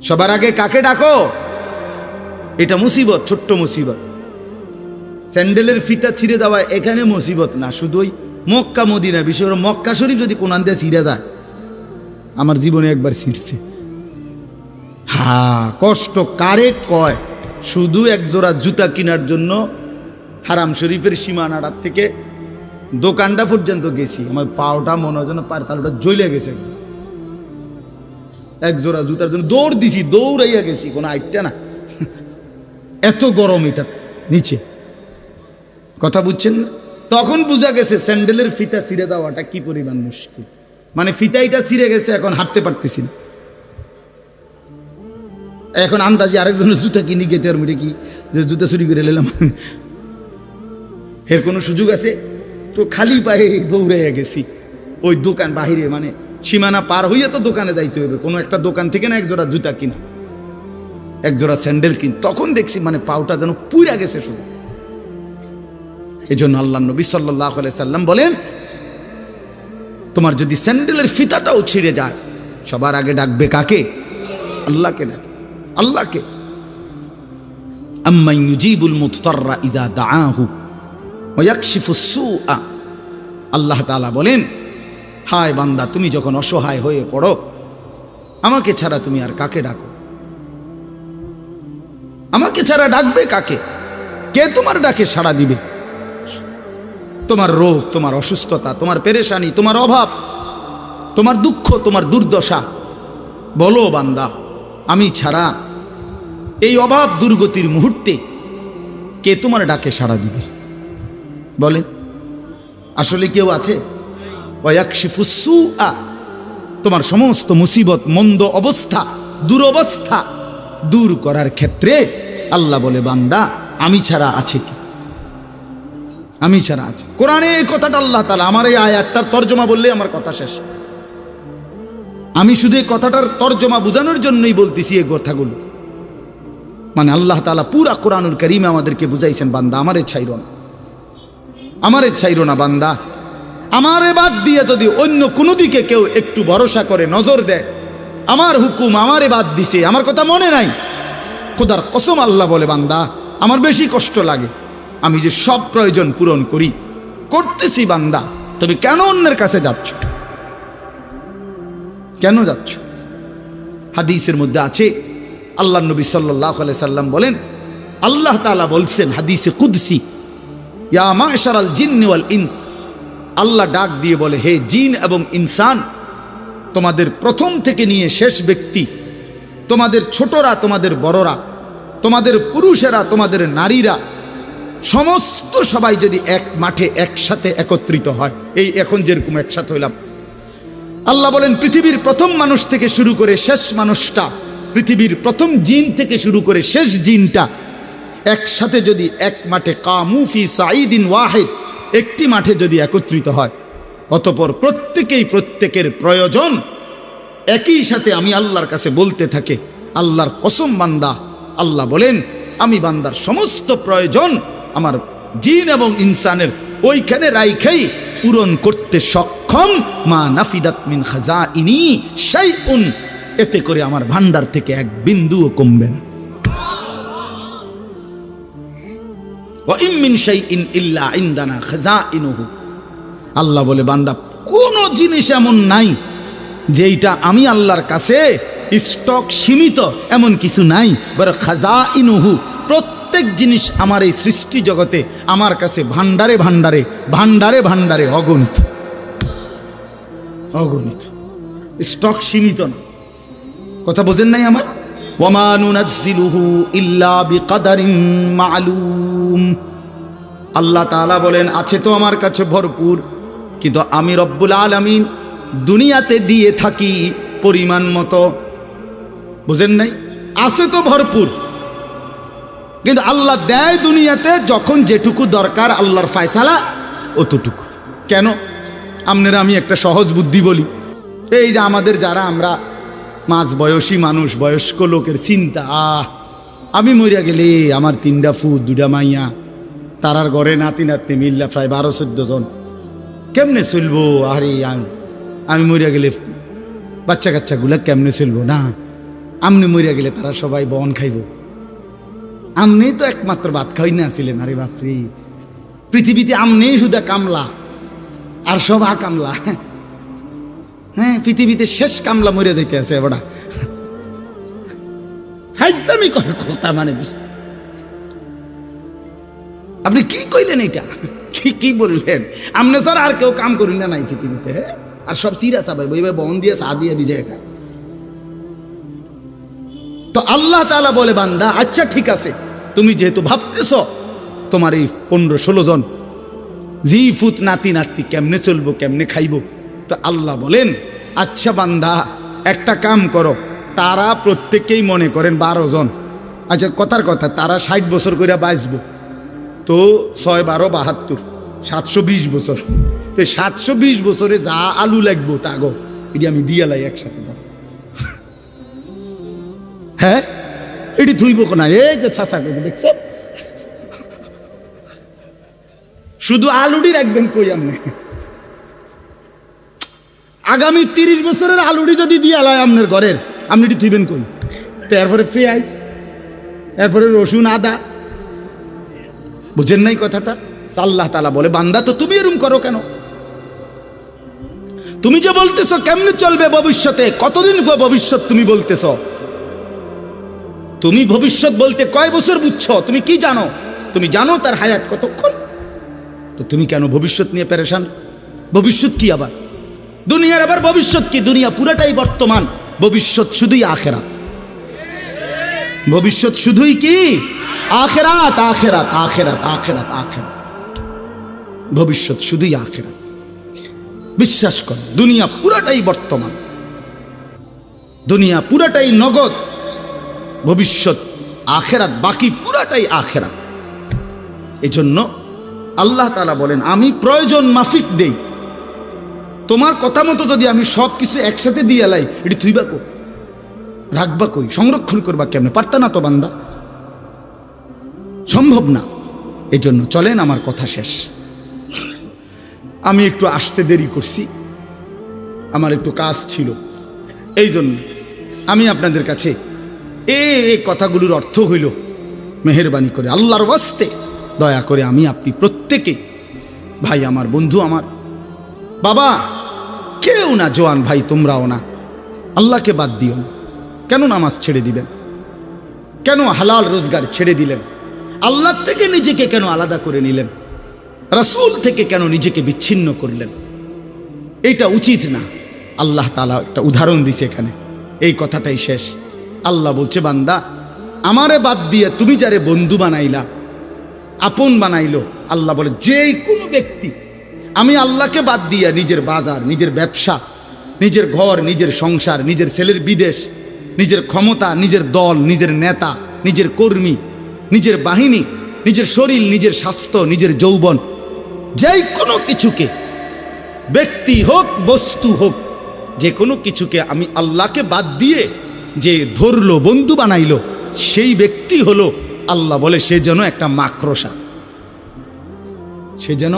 সবার আগে কাকে ডাকো? এটা মুসিবত, ছোট্ট মুসিবত। স্যান্ডেলের ফিতা ছিঁড়ে যাওয়া এখানে মুসিবত না, শুধু ওই মক্কা মদিনা, বিশেষ করে মক্কা শরীফ যদি কোন আনতে ছিঁড়ে যায়, আমার জীবনে একবার ছিঁড়ছে। কষ্ট কারে কয়? শুধু এক জোড়া জুতা কেনার জন্য হারাম শরীফের সীমানাটার থেকে দোকানটা পর্যন্ত গেছি, আমার পাওটা মনে হয় যেন পার তালটা জ্বলে গেছে। এক জোড়া জুতার জন্য দৌড় দিছি, দৌড়াইয়া গেছি, কোনো আইটটা না, এত গরম এটা নিচে। কথা বুঝছেন না? তখন বুঝা গেছে স্যান্ডেলের ফিতা ছিঁড়ে দেওয়াটা কি পরিমাণ মুশকিল। মানে ফিতাইটা ছিঁড়ে গেছে, এখন হাঁটতে পারতেছি না। এখন আন্দাজে আরেকজনের জুতা কিনি গেতে আর মিটে কি যে জুতা চুরি করে নিলাম, এর কোনো সুযোগ আছে? তো খালি পায়ে দৌড়াইয়া গেছি ওই দোকান বাহিরে, মানে সীমানা পার হইয়া তো দোকানে যাইতে হবে, কোনো একটা দোকান থেকে না এক জোড়া জুতা কিনা, এক জোড়া স্যান্ডেল কিন। তখন দেখছি মানে পাউটা যেন পুইরা গেছে শুধু। এই জন্য আল্লাহ নবী সাল্লাল্লাহু আলাইহি সাল্লাম বলেন তোমার যদি স্যান্ডেলের ফিতাটাও ছিঁড়ে যায়, সবার আগে ডাকবে কাকে? আল্লাহকে ডাকবে, আল্লাহকে। আম্মান ইউজিবুল মুত্তাররা ইযা দাআহু ওয়া ইয়াকশিফুস সুআ, আল্লাহ তাআলা বলেন হায় বান্দা, তুমি যখন অসহায় হয়ে পড়ো, আমাকে ছাড়া তুমি আর কাকে ডাকো? আমাকে ছাড়া ডাকবে কাকে? কে তোমার ডাকে সাড়া দিবে? তোমার রোগ, তোমার অসুস্থতা, তোমার পেরেশানি, তোমার অভাব, তোমার দুঃখ, তোমার দুর্দশা, বলো বান্দা আমি ছাড়া এই অভাব দুর্গতির মুহূর্তে কে তোমার ডাকে সাড়া দিবে? বলেন আসলে কেউ আছে? ওয়ায়াকশিফুস সুআ, তোমার সমস্ত মুসিবত, মন্দ অবস্থা, দুরবস্থা দূর করার ক্ষেত্রে আল্লাহ বলে বান্দা আমি ছাড়া আছে কি? আমি ছাড়া আছে। কোরআনে এই কথাটা আল্লাহ তাআলা, আমার এই আয়াতটার তর্জমা বললে আমার কথা শেষ। আমি শুধু এই কথাটার তর্জমা বোঝানোর জন্যই বলতেছি এই কথাগুলো। মানে আল্লাহ তাআলা পুরা কোরআনুল কারীমে আমাদেরকে বুঝাইছেন বান্দা আমারে ছাইরো না, আমারে ছাইরো না বান্দা। আমারে বাদ দিয়ে যদি অন্য কোনো দিকে কেউ একটু ভরসা করে নজর দেয়, আমার হুকুম আমারে বাদ দিছে, আমার কথা মনে নাই, খোদার কসম আল্লাহ বলে বান্দা আমার বেশি কষ্ট লাগে। আমি যে সব প্রয়োজন পূরণ করি, করতেছি বান্দা, তুমি কেন অন্যের কাছে যাচ্ছ? কেন যাচ্ছ? হাদিসের মধ্যে আছে আল্লাহ নবী সাল্লাল্লাহু আলাইহি সাল্লাম বলেন আল্লাহ তাআলা বলছেন হাদিসে কুদসি, ইয়া মাশারাল জিন্নি ওয়াল ইনস, আল্লাহ ডাক দিয়ে বলে, হে জিন এবং ইনসান, তোমাদের প্রথম থেকে নিয়ে শেষ ব্যক্তি, তোমাদের ছোটরা, তোমাদের বড়রা, তোমাদের পুরুষেরা, তোমাদের নারীরা, সমস্ত সবাই যদি এক মাঠে একসাথে একত্রিত হয়, এই এখন যেরকম একসাথে হইলাম, আল্লাহ বলেন পৃথিবীর প্রথম মানুষ থেকে শুরু করে শেষ মানুষটা, পৃথিবীর প্রথম জিন থেকে শুরু করে শেষ জিনটা একসাথে যদি এক মাঠে কামু ফি সাঈদিন ওয়াহিদ, একটি মাঠে যদি একত্রিত হয়, অতঃপর প্রত্যেকেই প্রত্যেকের প্রয়োজন একই সাথে আমি আল্লাহর কাছে বলতে থাকে, আল্লাহর কসম বান্দা, আল্লাহ বলেন আমি বান্দার সমস্ত প্রয়োজন আমার জিন এবং ইনসানের ওইখানে রাইখাই পূরণ করতে সক্ষম, মা নাফিদাত মিন খাজাইনি শাইউন, এতে করে আমার ভান্ডার থেকে এক বিন্দুও কমবে না। ওয়া ইম মিন শাইইন ইল্লা ইনদানা খাজাইনুহু, আল্লাহ বলে বান্দা কোন জিনিস এমন নাই যেটা আমি আল্লাহর কাছে স্টক সীমিত, এমন কিছু নাই, বড় খাজাইনুহু, প্রত্যেক জিনিস আমার এই সৃষ্টি জগতে আমার কাছে ভান্ডারে ভান্ডারে ভান্ডারে ভান্ডারে অগণিত, অগণিত, স্টক সীমিত না। কথা বোঝেন নাই আমার? ওয়ামা নুনাজ্জিলুহু ইল্লা বিকাদারিন মা'লুম, আল্লাহ তাআলা বলেন আছে তো আমার কাছে ভরপুর, কিন্তু আমি রব্বুল আলামিন দুনিয়াতে দিয়ে থাকি পরিমাণ মতো। বুঝেন নাই? আছে তো ভরপুর, কিন্তু আল্লাহ দেয় দুনিয়াতে যখন যেটুকু দরকার, আল্লাহর ফয়সালা অতটুকু। কেন? আপনারা আমি একটা সহজ বুদ্ধি বলি, এই যে আমাদের যারা আমরা মাঝ বয়সী মানুষ, বয়স্ক লোকের চিন্তা, আমি মরিয়া গেলে আমার 3টা ফুট 2টা মাইয়া, তারার ঘরে নাতি নাতনি মিল্লা প্রায় 12-14 জন, কেমনে চলবো? আরে আমি মরিয়া গেলে বাচ্চা কাচ্চাগুলা কেমনে চলবো? না, আমনি মরিয়া গেলে তারা সবাই বন খাইব, আমনি তো একমাত্র ভাত খাই না ছিলেন। আরে বাপরে, পৃথিবীতে আমনেই শুধু কামলা আর সব কামলা। হ্যাঁ, পৃথিবীতে শেষ কামলা মরে যাইতে আছে এবারে। হাইজদামি করে কথা, মানে আপনি কি কইলেন? এটা কি বললেন? আমনে স্যার আর কেউ কাম করি না নাই পৃথিবীতে, আর সব সিরা সাবাই বইবে বন দিয়ে সা দিয়ে ভিজে খায়। তো আল্লাহ তাআলা বলে বান্দা আচ্ছা ঠিক আছে, তুমি যেহেতু ভাবতেছ তোমার এই 15-16 জন জি ফুত নাতি নাতি কেমনে চলবো, কেমনে খাইবো, তো আল্লাহ বলেন আচ্ছা বান্দা একটা কাম করো, তারা প্রত্যেকেই মনে করেন 12 জন, আচ্ছা কথার কথা তারা 60 বছর করে বাঁচবো, তো 6-12-72 720 বছর, তো 720 বছরে যা আলু লাগবো তা গো এটি আমি দিয়ে লাই একসাথে। হ্যাঁ, এটি থুইব না, এই যে ছাঁচা করে দেখছেন, শুধু আলুডি রাখবেন কই আপনি? আগামী 30 বছরের আলুডি যদি দিয়ে আলায় আপনার ঘরের, আপনি এটি থুইবেন কই? তো এরপরে পেঁয়াজ, এরপরে রসুন আদা, বুঝেন নাই কথাটা? আল্লাহ তাআলা বলে বান্দা তো তুমি এরকম করো কেন? তুমি যে বলতেছো কেমনে চলবে ভবিষ্যতে, কতদিন ভবিষ্যৎ তুমি বলতেছ, তুমি ভবিষ্যৎ বলতে কয় বছর বুঝছো? তুমি কি জানো? তুমি জানো তার হায়াত কতক্ষণ? তো তুমি কেন ভবিষ্যৎ নিয়ে পেরেশান? ভবিষ্যৎ কি আবার? দুনিয়ার আবার ভবিষ্যৎ কি? দুনিয়া পুরাটাই বর্তমান, ভবিষ্যৎ শুধুই আখিরাত। ভবিষ্যৎ শুধুই কি? আখিরাত, আখিরাত, আখিরাত, আখিরাত, আখিরাত। ভবিষ্যৎ শুধুই আখিরাত। বিশ্বাস করো, দুনিয়া পুরাটাই বর্তমান, দুনিয়া পুরাটাই নগদ, ভবিষ্যৎ আখিরাত, বাকি পুরাটাই আখিরাত। এজন্য আল্লাহ তাআলা বলেন আমি প্রয়োজন মাফিক দেই, তোমার কথা মতো যদি আমি সব কিছু একসাথে দিয়ে এলাই, এটি থুইবা কই, রাখবা কই, সংরক্ষণ করবা কেমনে? পারতা না তো বান্দা, সম্ভব না। এই জন্য চলেন, আমার কথা শেষ, আমি একটু আসতে দেরি করছি, আমার একটু কাজ ছিল, এই জন্য আমি আপনাদের কাছে এই কথাগুলোর অর্থ হইল, মেহেরবানি করে আল্লাহর ওয়াস্তে দয়া করে আমি আপনি প্রত্যেকে, ভাই আমার, বন্ধু আমার, বাবা, কেউ না, জোয়ান ভাই তোমরাও না, আল্লাহকে বাদ দিও না। কেন নামাজ ছেড়ে দিবেন? কেন হালাল রোজগার ছেড়ে দিলেন? আল্লাহ থেকে নিজেকে কেন আলাদা করে নিলেন? রাসূল থেকে কেন নিজেকে বিচ্ছিন্ন করলেন? এটা উচিত না। আল্লাহ তাআলা একটা উদাহরণ দিছে এখানে, এই কথাটাই শেষ। আল্লাহ বলছে, বান্দা আমারে বাদ দিয়ে তুমি যারে বন্ধু বানাইলা, আপন বানাইলো, আল্লাহ বলে যে কোনো ব্যক্তি আমি আল্লাহকে বাদ দিয়ে নিজের বাজার, নিজের ব্যবসা, নিজের ঘর, নিজের সংসার, নিজের ছেলের বিদেশ, নিজের ক্ষমতা, নিজের দল, নিজের নেতা, নিজের কর্মী, নিজের বাহিনী, নিজের শরীর, নিজের স্বাস্থ্য, নিজের যৌবন, যেই কোনো কিছুকে, ব্যক্তি হোক বস্তু হোক, যে কোনো কিছুকে আমি আল্লাহকে বাদ দিয়ে যে ধরলো, বন্ধু বানাইলো, সেই ব্যক্তি হলো, আল্লাহ বলে সে যেন একটা মাকড়সা। সে যেন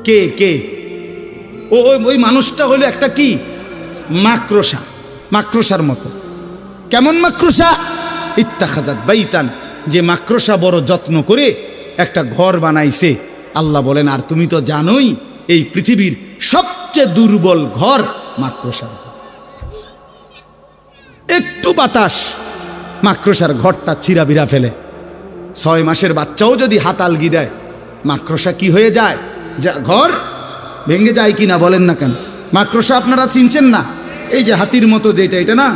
কে কে ওই মানুষটা হলো একটা কি মাকড়সা, মাকড়সার মতো। কেমন মাকড়সা? ইত্তাখাযাত বাইতান, যে মাকড়সা বড় যত্ন করে একটা ঘর বানাইছে। আল্লাহ বলেন আর তুমি তো জানোই এই পৃথিবীর সবচেয়ে দুর্বল ঘর মাকড়সার ঘর। একটু বাতাস মাকড়সার ঘরটা ছিঁড়াবিড়া ফেলে। 6 মাসের বাচ্চাও যদি হাত আলগি দেয়, মাকড়সা কি হয়ে যায়? ঘর ভেঙে যায় কিনা বলেন না কেন? মাকড়সা আপনারা চিনছেন না? এই যে হাতির মতো যেটা, এটা না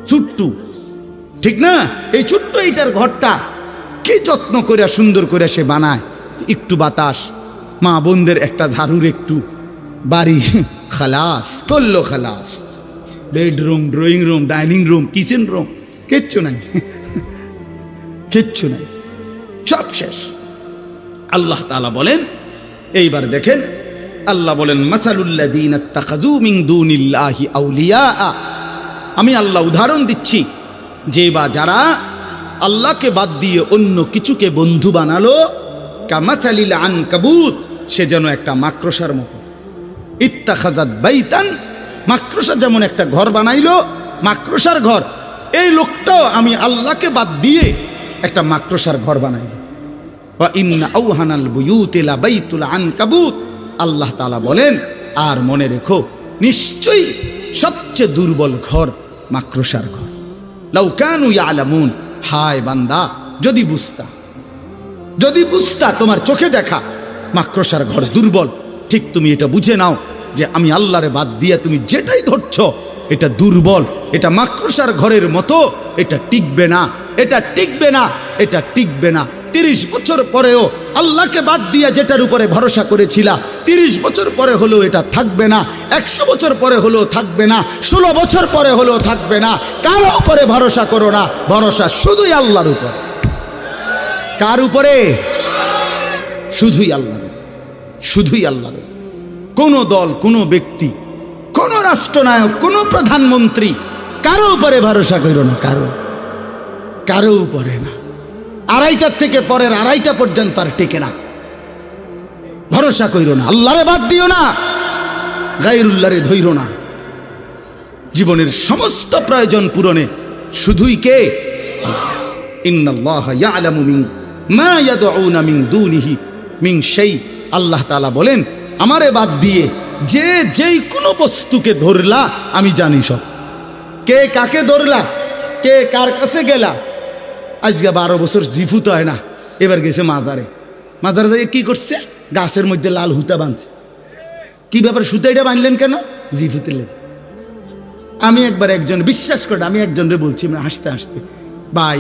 ছোট্টু, ঠিক না? এই ছোট্ট এইটার ঘরটা কি যত্ন করে সুন্দর করে সে বানায়। একটু বাতাস, মা বোনদের একটা ঝাড়ুর একটু বাড়ি, খালাস করলো, খালাস। Bedroom, drawing room, dining room, kitchen room, কিচ্ছু নাই, কিচ্ছু নাই, সব শেষ। আল্লাহ তাআলা বলেন, এইবার দেখেন, আল্লাহ বলেন মাসালুল্লাযীনা ইত্তাখাযু মিন দুনিল্লাহি আউলিয়া, আমি আল্লাহ উদাহরণ দিচ্ছি যে বা যারা আল্লাহকে বাদ দিয়ে অন্য কিছুকে বন্ধু বানালো, কামাসালিল আনকাবুত, সে যেন একটা মাকড়সার মতো। ইত্তাখাযাত বাইতান, মাকড়সা যেমন একটা ঘর বানাইলো, মাকড়সার ঘর। এই লোকটাও আমি আল্লাহকে বাদ দিয়ে একটা মাকড়সার ঘর বানাইলো। ওয়া ইন্না আওহানাল বুয়ুতি লা বাইতুল আনকাবুত, আল্লাহ তাআলা বলেন আর মনে রেখো নিশ্চয়ই সবচেয়ে দুর্বল ঘর মাকড়সার ঘর। লাউ কানু ইয়ালামুন, হায় বান্দা যদি বুঝতা, যদি বুঝতা, তোমার চোখে দেখা মাকড়সার ঘর দুর্বল, ঠিক তুমি এটা বুঝে নাও যে আমি আল্লাহরে বাদ দিয়ে তুমি যেটাই ধরছো এটা দুর্বল, এটা মাকড়সার ঘরের মতো, এটা টিকবে না, এটা টিকবে না, এটা টিকবে না। 30 বছর পরেও আল্লাহকে বাদ দিয়ে যেটার উপরে ভরসা করেছিলা, 30 বছর পরে হলেও এটা থাকবে না, 100 বছর পরে হলেও থাকবে না, 16 বছর পরে হলেও থাকবে না। কারো উপরে ভরসা করো না, ভরসা শুধুই আল্লাহর উপরে। কার উপরে? শুধুই আল্লাহর, শুধুই আল্লাহর। কোনো দল, কোনো ব্যক্তি, কোনো রাষ্ট্রনায়ক, কোনো প্রধানমন্ত্রী, কারো উপরে ভরসা করো না, কারো উপরে না। 2:30 থেকে পরের 2:30 পর্যন্ত আর টেকে না। ভরসা কইরো না, আল্লাহরে বাদ দিও না, গায়রুল্লাহরে ধইরো না। জীবনের সমস্ত প্রয়োজন পূরণে শুধুই কে? ইন্নাল্লাহা ইয়ালামু মা ইয়াদউনা মিন দুনিহি মিন শাই। আল্লাহ তাআলা বলেন আমারে বাদ দিয়ে যে যেই কোনো বস্তুকে ধরলা আমি জানি সব। কে কাকে ধরলা, কে কার কাছে গেলা। আজকে 12 বছর জিফুত হয় না, এবার গেছে মাজারে। মাজারে যাই কি করছে? গাছের মধ্যে লাল হুতা বাঁধছে। কি ব্যাপার, সুতাইটা বাঁধলেন কেন? জিফুতেলেন। আমি একবার একজন, বিশ্বাস করে আমি একজনরে বলছি হাসতে হাসতে, ভাই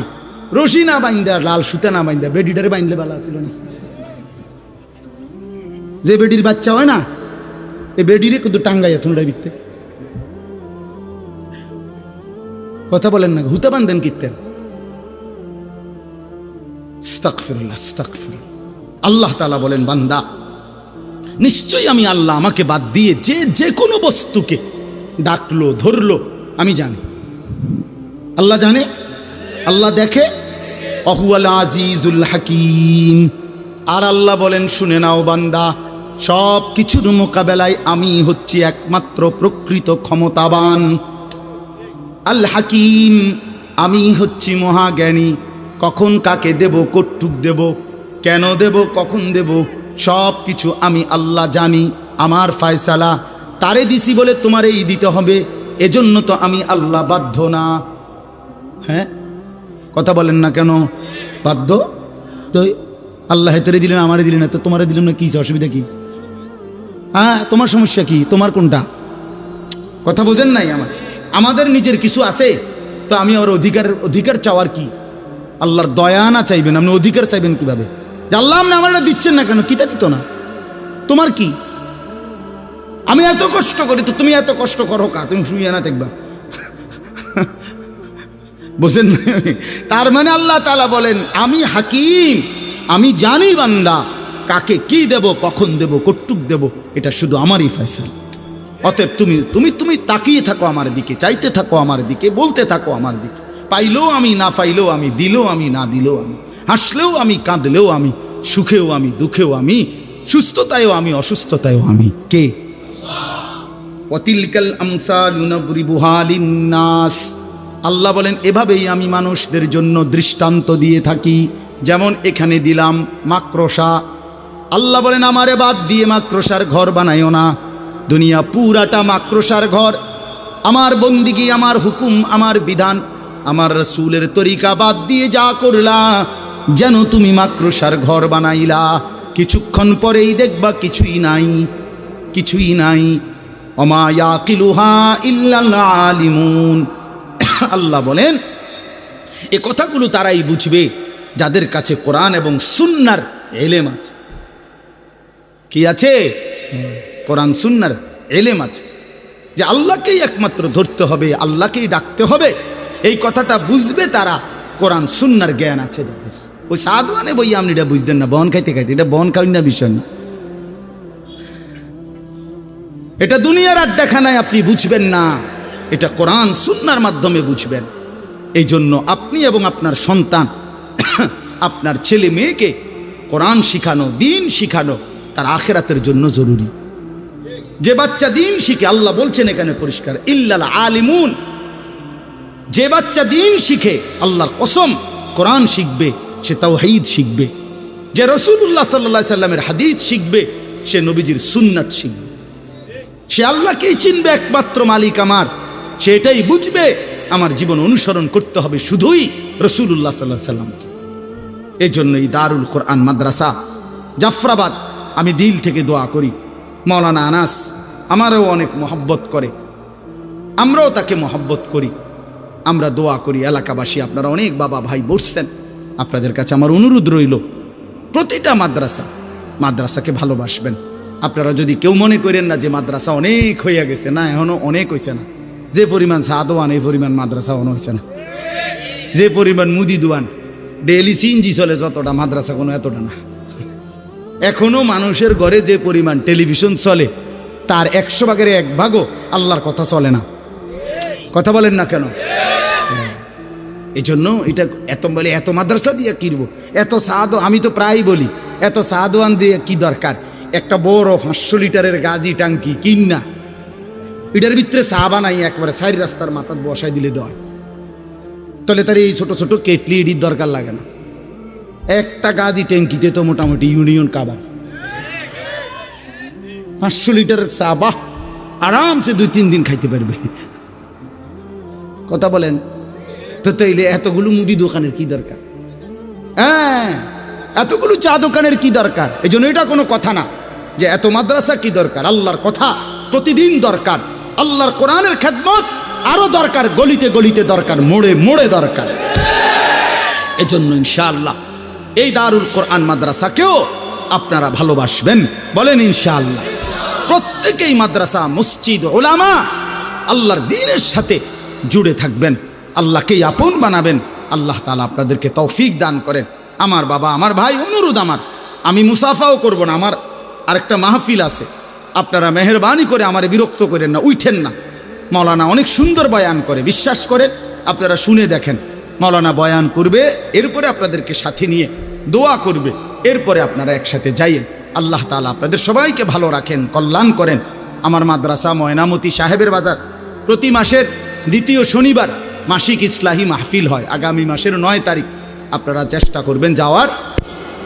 রশি না বাইন্দা, লাল সুতা না বাইন্দা বেডিটারে বাইন্দলে ভালো ছিল না? যে বেডির বাচ্চা হয় না, এই বেডিরে কিন্তু টাঙ্গাইয়া থুনডা বিকতে। কথা বলেন না, হুতা বান্ধেন কীর্তেন। আস্তাগফিরুল্লাহ, আস্তাগফিরুল্লাহ। আল্লাহ তাআলা বলেন বান্দা নিশ্চয়ই আমি আল্লাহ আমাকে বাদ দিয়ে যে কোনো বস্তুকে ডাকলো, ধরলো আমি জানি। আল্লাহ জানে, আল্লাহ দেখে। অহুয়াল আজিজুল হাকিম। আর আল্লাহ বলেন শুনে নাও বান্দা, সব কিছুর মোকাবেলায় আমি হচ্ছি একমাত্র প্রকৃত ক্ষমতাবান। আল হাকিম, আমি হচ্ছি মহাজ্ঞানী। কখন কাকে দেব, কটুক দেব, কেন দেব, কখন দেব, সব কিছু আমি আল্লাহ জানি। আমার ফয়সালা তারে দিছি বলে তোমার এই দিতে হবে, এজন্য তো আমি আল্লাহ বাধ্য না। হ্যাঁ, কথা বলেন না কেন? বাধ্য তো। আল্লাহ তেরে দিলেন, আমারে দিলেন না, তো তোমারে দিলেন না, কি অসুবিধা কি? হ্যাঁ, তোমার সমস্যা কি? তোমার কোনটা? কথা বোঝেন নাই? আমাদের নিজের কিছু আছে, তো আমি আমার অধিকার চাওয়ার কি? আল্লাহর দয়া না চাইবেন, আপনি অধিকার চাইবেন কিভাবে? জানলাম না, আমার এটা দিচ্ছেন না কেন? কিটা দিত না? তোমার কি? আমি এত কষ্ট করি, তো তুমি এত কষ্ট করো কা? তুমি শুয়ে না দেখবা। বুঝেন? তার মানে আল্লাহ তাআলা বলেন, আমি হাকিম, আমি জানি বান্দা কাকে কি দেব, কখন দেব, কটুক দেব, এটা শুধু আমারই ফয়সালা। অতএব তুমি তুমি তুমি তাকিয়ে থাকো আমার দিকে, চাইতে থাকো আমার দিকে, বলতে থাকো আমার দিকে। পাইলেও আমি, না পাইলেও আমি, দিলেও আমি, না দিলেও আমি, হাসলেও আমি, কাঁদলেও আমি, সুখেও আমি, দুঃখেও আমি, সুস্থতায়ও আমি, অসুস্থতায়ও আমি। কে? ওয়াতিলকাল আমসালু নাদরিবুহা লিন্নাস। আল্লাহ বলেন, এভাবেই আমি মানুষদের জন্য দৃষ্টান্ত দিয়ে থাকি। যেমন এখানে দিলাম মাকড়সা। আল্লাহ বলেন, আমারে বাদ দিয়ে মাকড়সার ঘর বানাইও না। দুনিয়া পুরাটা মাকড়সার ঘর। আমার বন্দিগি, আমার হুকুম, আমার বিধান, আমার রাসূলের তরিকা বাদ দিয়ে যা করলা, যেন তুমি মাকড়সার ঘর বানাইলা। কিছুক্ষণ পরেই দেখবা কিছুই নাই, কিছুই নাই। ওমা ইয়াকিলুহা ইল্লাল আলিমুন। আল্লাহ বলেন, এ কথাগুলো তারাই বুঝবে যাদের কাছে কোরআন এবং সুন্নাহর ইলম আছে। কি আছে? কোরআন সুন্নাহর ইলম আছে, যে আল্লাহকেই একমাত্র ধরতে হবে, আল্লাহকেই ডাকতে হবে। এই কথাটা বুঝবে তারা, কোরআন সুন্নাহর জ্ঞান আছে যাদের। ওই সাধুয়ানে বই আপনি এটা বুঝতেন না, বন খাইতে খাইতে, এটা বন খাই না বিষয় না। এটা দুনিয়ার আড্ডাখানায় আপনি বুঝবেন না, এটা কোরআন সুন্নাহর মাধ্যমে বুঝবেন। এই জন্য আপনি এবং আপনার সন্তান, আপনার ছেলে মেয়েকে কোরআন শিখানো, দিন শিখানো তার আখিরাতের জন্য জরুরি। যে বাচ্চা দিন শিখে, আল্লাহ বলছেন এখানে পরিষ্কার, ইল্লাল আলিমুন, যে বাচ্চা দিন শিখে, আল্লাহর কসম কোরআন শিখবে, সে তাওহীদ শিখবে। যে রাসূলুল্লাহ সাল্লাল্লাহু আলাইহি সাল্লামের হাদিস শিখবে, সে নবীজির সুন্নাত শিখবে। সে আল্লাহকেই চিনবে, একমাত্র মালিক আমার। সে এটাই বুঝবে, আমার জীবন অনুসরণ করতে হবে শুধুই রাসূলুল্লাহ সাল্লাল্লাহু আলাইহি সাল্লামকে। এই জন্যই দারুল কোরআন মাদ্রাসা জাফরাবাদ, আমি দিল থেকে দোয়া করি। মাওলানা আনাস আমারও অনেক মহব্বত করে, আমরাও তাকে মহব্বত করি। আমরা দোয়া করি, এলাকাবাসী আপনারা অনেক বাবা ভাই বসছেন, আপনাদের কাছে আমার অনুরোধ রইল, প্রতিটা মাদ্রাসাকে ভালোবাসবেন। আপনারা যদি কেউ মনে করেন না যে মাদ্রাসা অনেক হইয়া গেছে, না, এখনো অনেক হয়েছে না। যে পরিমাণ সাদওয়ান, এই পরিমাণ মাদ্রাসা এখনো হয়েছে না। যে পরিমাণ মুদি দোয়ান, ডেইলি সিনজি চলে যতটা, মাদ্রাসা কোনো এতটা না। এখনো মানুষের ঘরে যে পরিমাণ টেলিভিশন চলে, তার 100 ভাগের 1 ভাগও আল্লাহর কথা চলে না। কথা বলেন না কেন? এই জন্য এটা এত বলে, এত মাদ্রাসা দিয়ে কিনব, এত সাদো, আমি তো প্রায় বলি, এত সাদওয়ান দিয়ে কি দরকার? একটা বড় 500 লিটারের গাজি টাঙ্কি কিন না, এটার ভিতরে চা বানাই একবারে 4 রাস্তার মাথায় বসাই দিলে দেওয়া, তাহলে তার এই ছোট ছোট কেটলি এডির দরকার লাগে না। একটা গাজি ট্যাঙ্কিতে তো মোটামুটি ইউনিয়ন কাবার 500 লিটারের চা, বাহ, আরামসে 2-3 দিন খাইতে পারবে। কথা বলেন তো? তাইলে এতগুলো মুদি দোকানের কি দরকার? হ্যাঁ, এতগুলো চা দোকানের কি দরকার? এই জন্য এটা কোনো কথা না যে এত মাদ্রাসা কি দরকার। আল্লাহর কথা প্রতিদিন দরকার, আল্লাহর কোরআনের খেদমত আরো দরকার, গলিতে গলিতে দরকার, মোড়ে মোড়ে দরকার। এজন্য ইনশাআল্লাহ এই দারুল কোরআন মাদ্রাসাকেও আপনারা ভালোবাসবেন, বলেন ইনশাআল্লাহ। প্রত্যেকেই মাদ্রাসা, মসজিদ, উলামা, আল্লাহর দ্বীনের সাথে জুড়ে থাকবেন, আল্লাহকেই আপন বানাবেন। আল্লাহ তাআলা আপনাদেরকে তৌফিক দান করেন। আমার বাবা, আমার ভাই, অনুরোধ আমার, আমি মুসাফাও করব না, আমার আরেকটা মাহফিল আছে, আপনারা মেহেরবানি করে আমারে বিরক্ত করেন না, উঠেন না। মাওলানা অনেক সুন্দর বয়ান করে, বিশ্বাস করেন, আপনারা শুনে দেখেন। মাওলানা বয়ান করবে, এরপরে আপনাদেরকে সাথে নিয়ে দোয়া করবে, এরপরে আপনারা একসাথে যাইয়েন। আল্লাহ তাআলা আপনাদের সবাইকে ভালো রাখেন, কল্যাণ করেন। আমার মাদ্রাসা ময়নামতি সাহেবের বাজার প্রতি মাসের 2য় শনিবার মাসিক ইসলাহি মাহফিল হয়। আগামী মাসের 9 তারিখ আপনারা চেষ্টা করবেন যাওয়ার,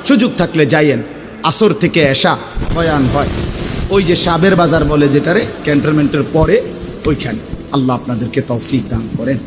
সুযোগ থাকলে যাইয়েন। আসর থেকে এশা বয়ান হয়, ওই যে সাবের বাজার বলে যেটারে, ক্যান্টনমেন্টের পরে ওইখানে। আল্লাহ আপনাদেরকে তৌফিক দান করেন।